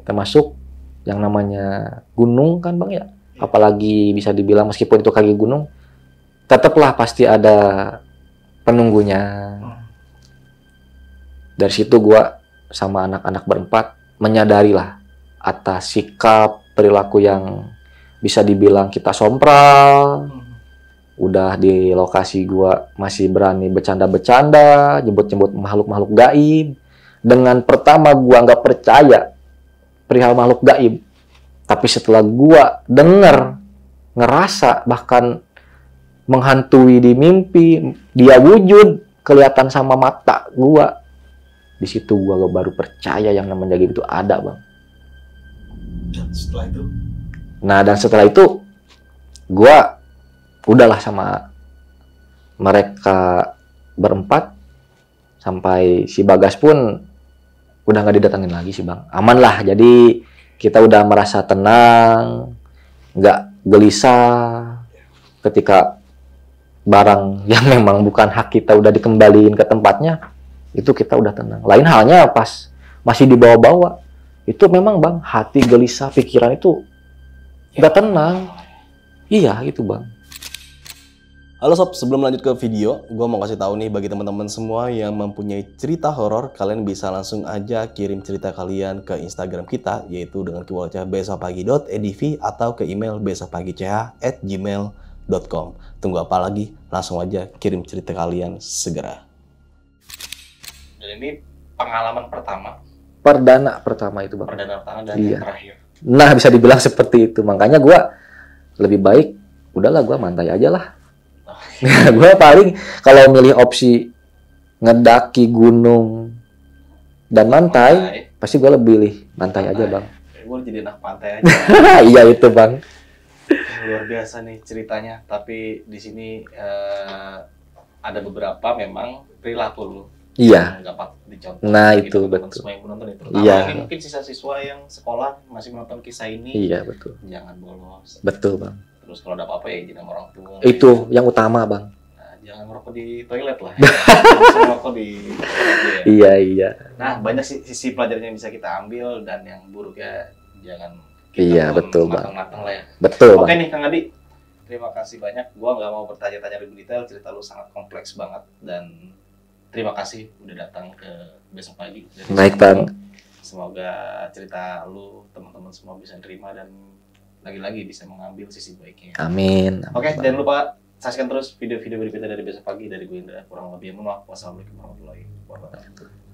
Speaker 1: termasuk yang namanya gunung kan bang ya. Apalagi bisa dibilang meskipun itu kaki gunung, tetaplah pasti ada penunggunya. Dari situ gua sama anak-anak berempat menyadari lah atas sikap perilaku yang bisa dibilang kita sompral. Udah di lokasi gua masih berani bercanda-bercanda, jemput-jemput makhluk-makhluk gaib. Dengan pertama gua nggak percaya perihal makhluk gaib, tapi setelah gua denger, ngerasa, bahkan menghantui di mimpi, dia wujud, kelihatan sama mata gua. Di situ gua baru percaya yang namanya gaib itu ada, bang.
Speaker 3: Dan setelah itu?
Speaker 1: Nah, dan setelah itu gua udahlah sama mereka berempat, sampai si Bagas pun udah nggak didatangin lagi sih bang. Aman lah, jadi kita udah merasa tenang, nggak gelisah ketika barang yang memang bukan hak kita udah dikembaliin ke tempatnya. Itu kita udah tenang. Lain halnya pas masih dibawa-bawa, itu memang bang hati gelisah, pikiran itu nggak tenang. Iya gitu bang.
Speaker 4: Halo sob, sebelum lanjut ke video, gue mau kasih tahu nih bagi teman-teman semua yang mempunyai cerita horor, kalian bisa langsung aja kirim cerita kalian ke Instagram kita, yaitu dengan keywordnya besokpagi.edv atau ke email besokpagi.ch@gmail.com. Tunggu apa lagi? Langsung aja kirim cerita kalian segera.
Speaker 2: Dan ini pengalaman pertama.
Speaker 1: Perdana pertama itu bang.
Speaker 2: Perdana pertama dan
Speaker 1: Iya.
Speaker 2: yang terakhir.
Speaker 1: Nah bisa dibilang seperti itu. Makanya gue lebih baik, udahlah gue mantai aja lah. Gue paling kalau milih opsi ngedaki gunung dan mantai, pasti gue lebih pilih mantai aja bang.
Speaker 2: Gue jadi anak pantai aja.
Speaker 1: Iya itu bang.
Speaker 2: Luar biasa nih ceritanya. Tapi di sini ada beberapa memang perilaku lu.
Speaker 1: Iya.
Speaker 2: Yang dapat dicontoh.
Speaker 1: Nah
Speaker 2: gitu,
Speaker 1: itu
Speaker 2: teman-teman
Speaker 1: betul.
Speaker 2: semua yang menonton itu. Terutama
Speaker 1: Iya.
Speaker 2: mungkin sisa siswa yang sekolah masih menonton kisah ini.
Speaker 1: Iya betul.
Speaker 2: Jangan bolos.
Speaker 1: Betul bang.
Speaker 2: Terus kalau ada apa-apa ya izin sama orang tua.
Speaker 1: Itu yang utama bang.
Speaker 2: Nah, jangan merokok di toilet lah. Jangan merokok di toilet ya.
Speaker 1: Iya iya.
Speaker 2: Nah, banyak sisi pelajaran yang bisa kita ambil dan yang buruknya jangan kita
Speaker 1: Iya, betul, Bang.
Speaker 2: matang-matang lah ya.
Speaker 1: Betul
Speaker 2: Oke
Speaker 1: bang.
Speaker 2: nih Kang Adi, terima kasih banyak. Gua nggak mau bertanya-tanya lebih detail, cerita lu sangat kompleks banget dan terima kasih udah datang ke Besok Pagi. Dari
Speaker 1: Baik
Speaker 2: sini.
Speaker 1: bang.
Speaker 2: Semoga cerita lu teman-teman semua bisa terima dan lagi-lagi bisa mengambil sisi baiknya.
Speaker 1: Amin.
Speaker 2: Oke,
Speaker 1: Bang.
Speaker 2: jangan lupa saksikan terus video-video berikutnya dari Besok Pagi dari gue Indra. Kurang lebih mohon maaf. Wassalamualaikum warahmatullahi wabarakatuh.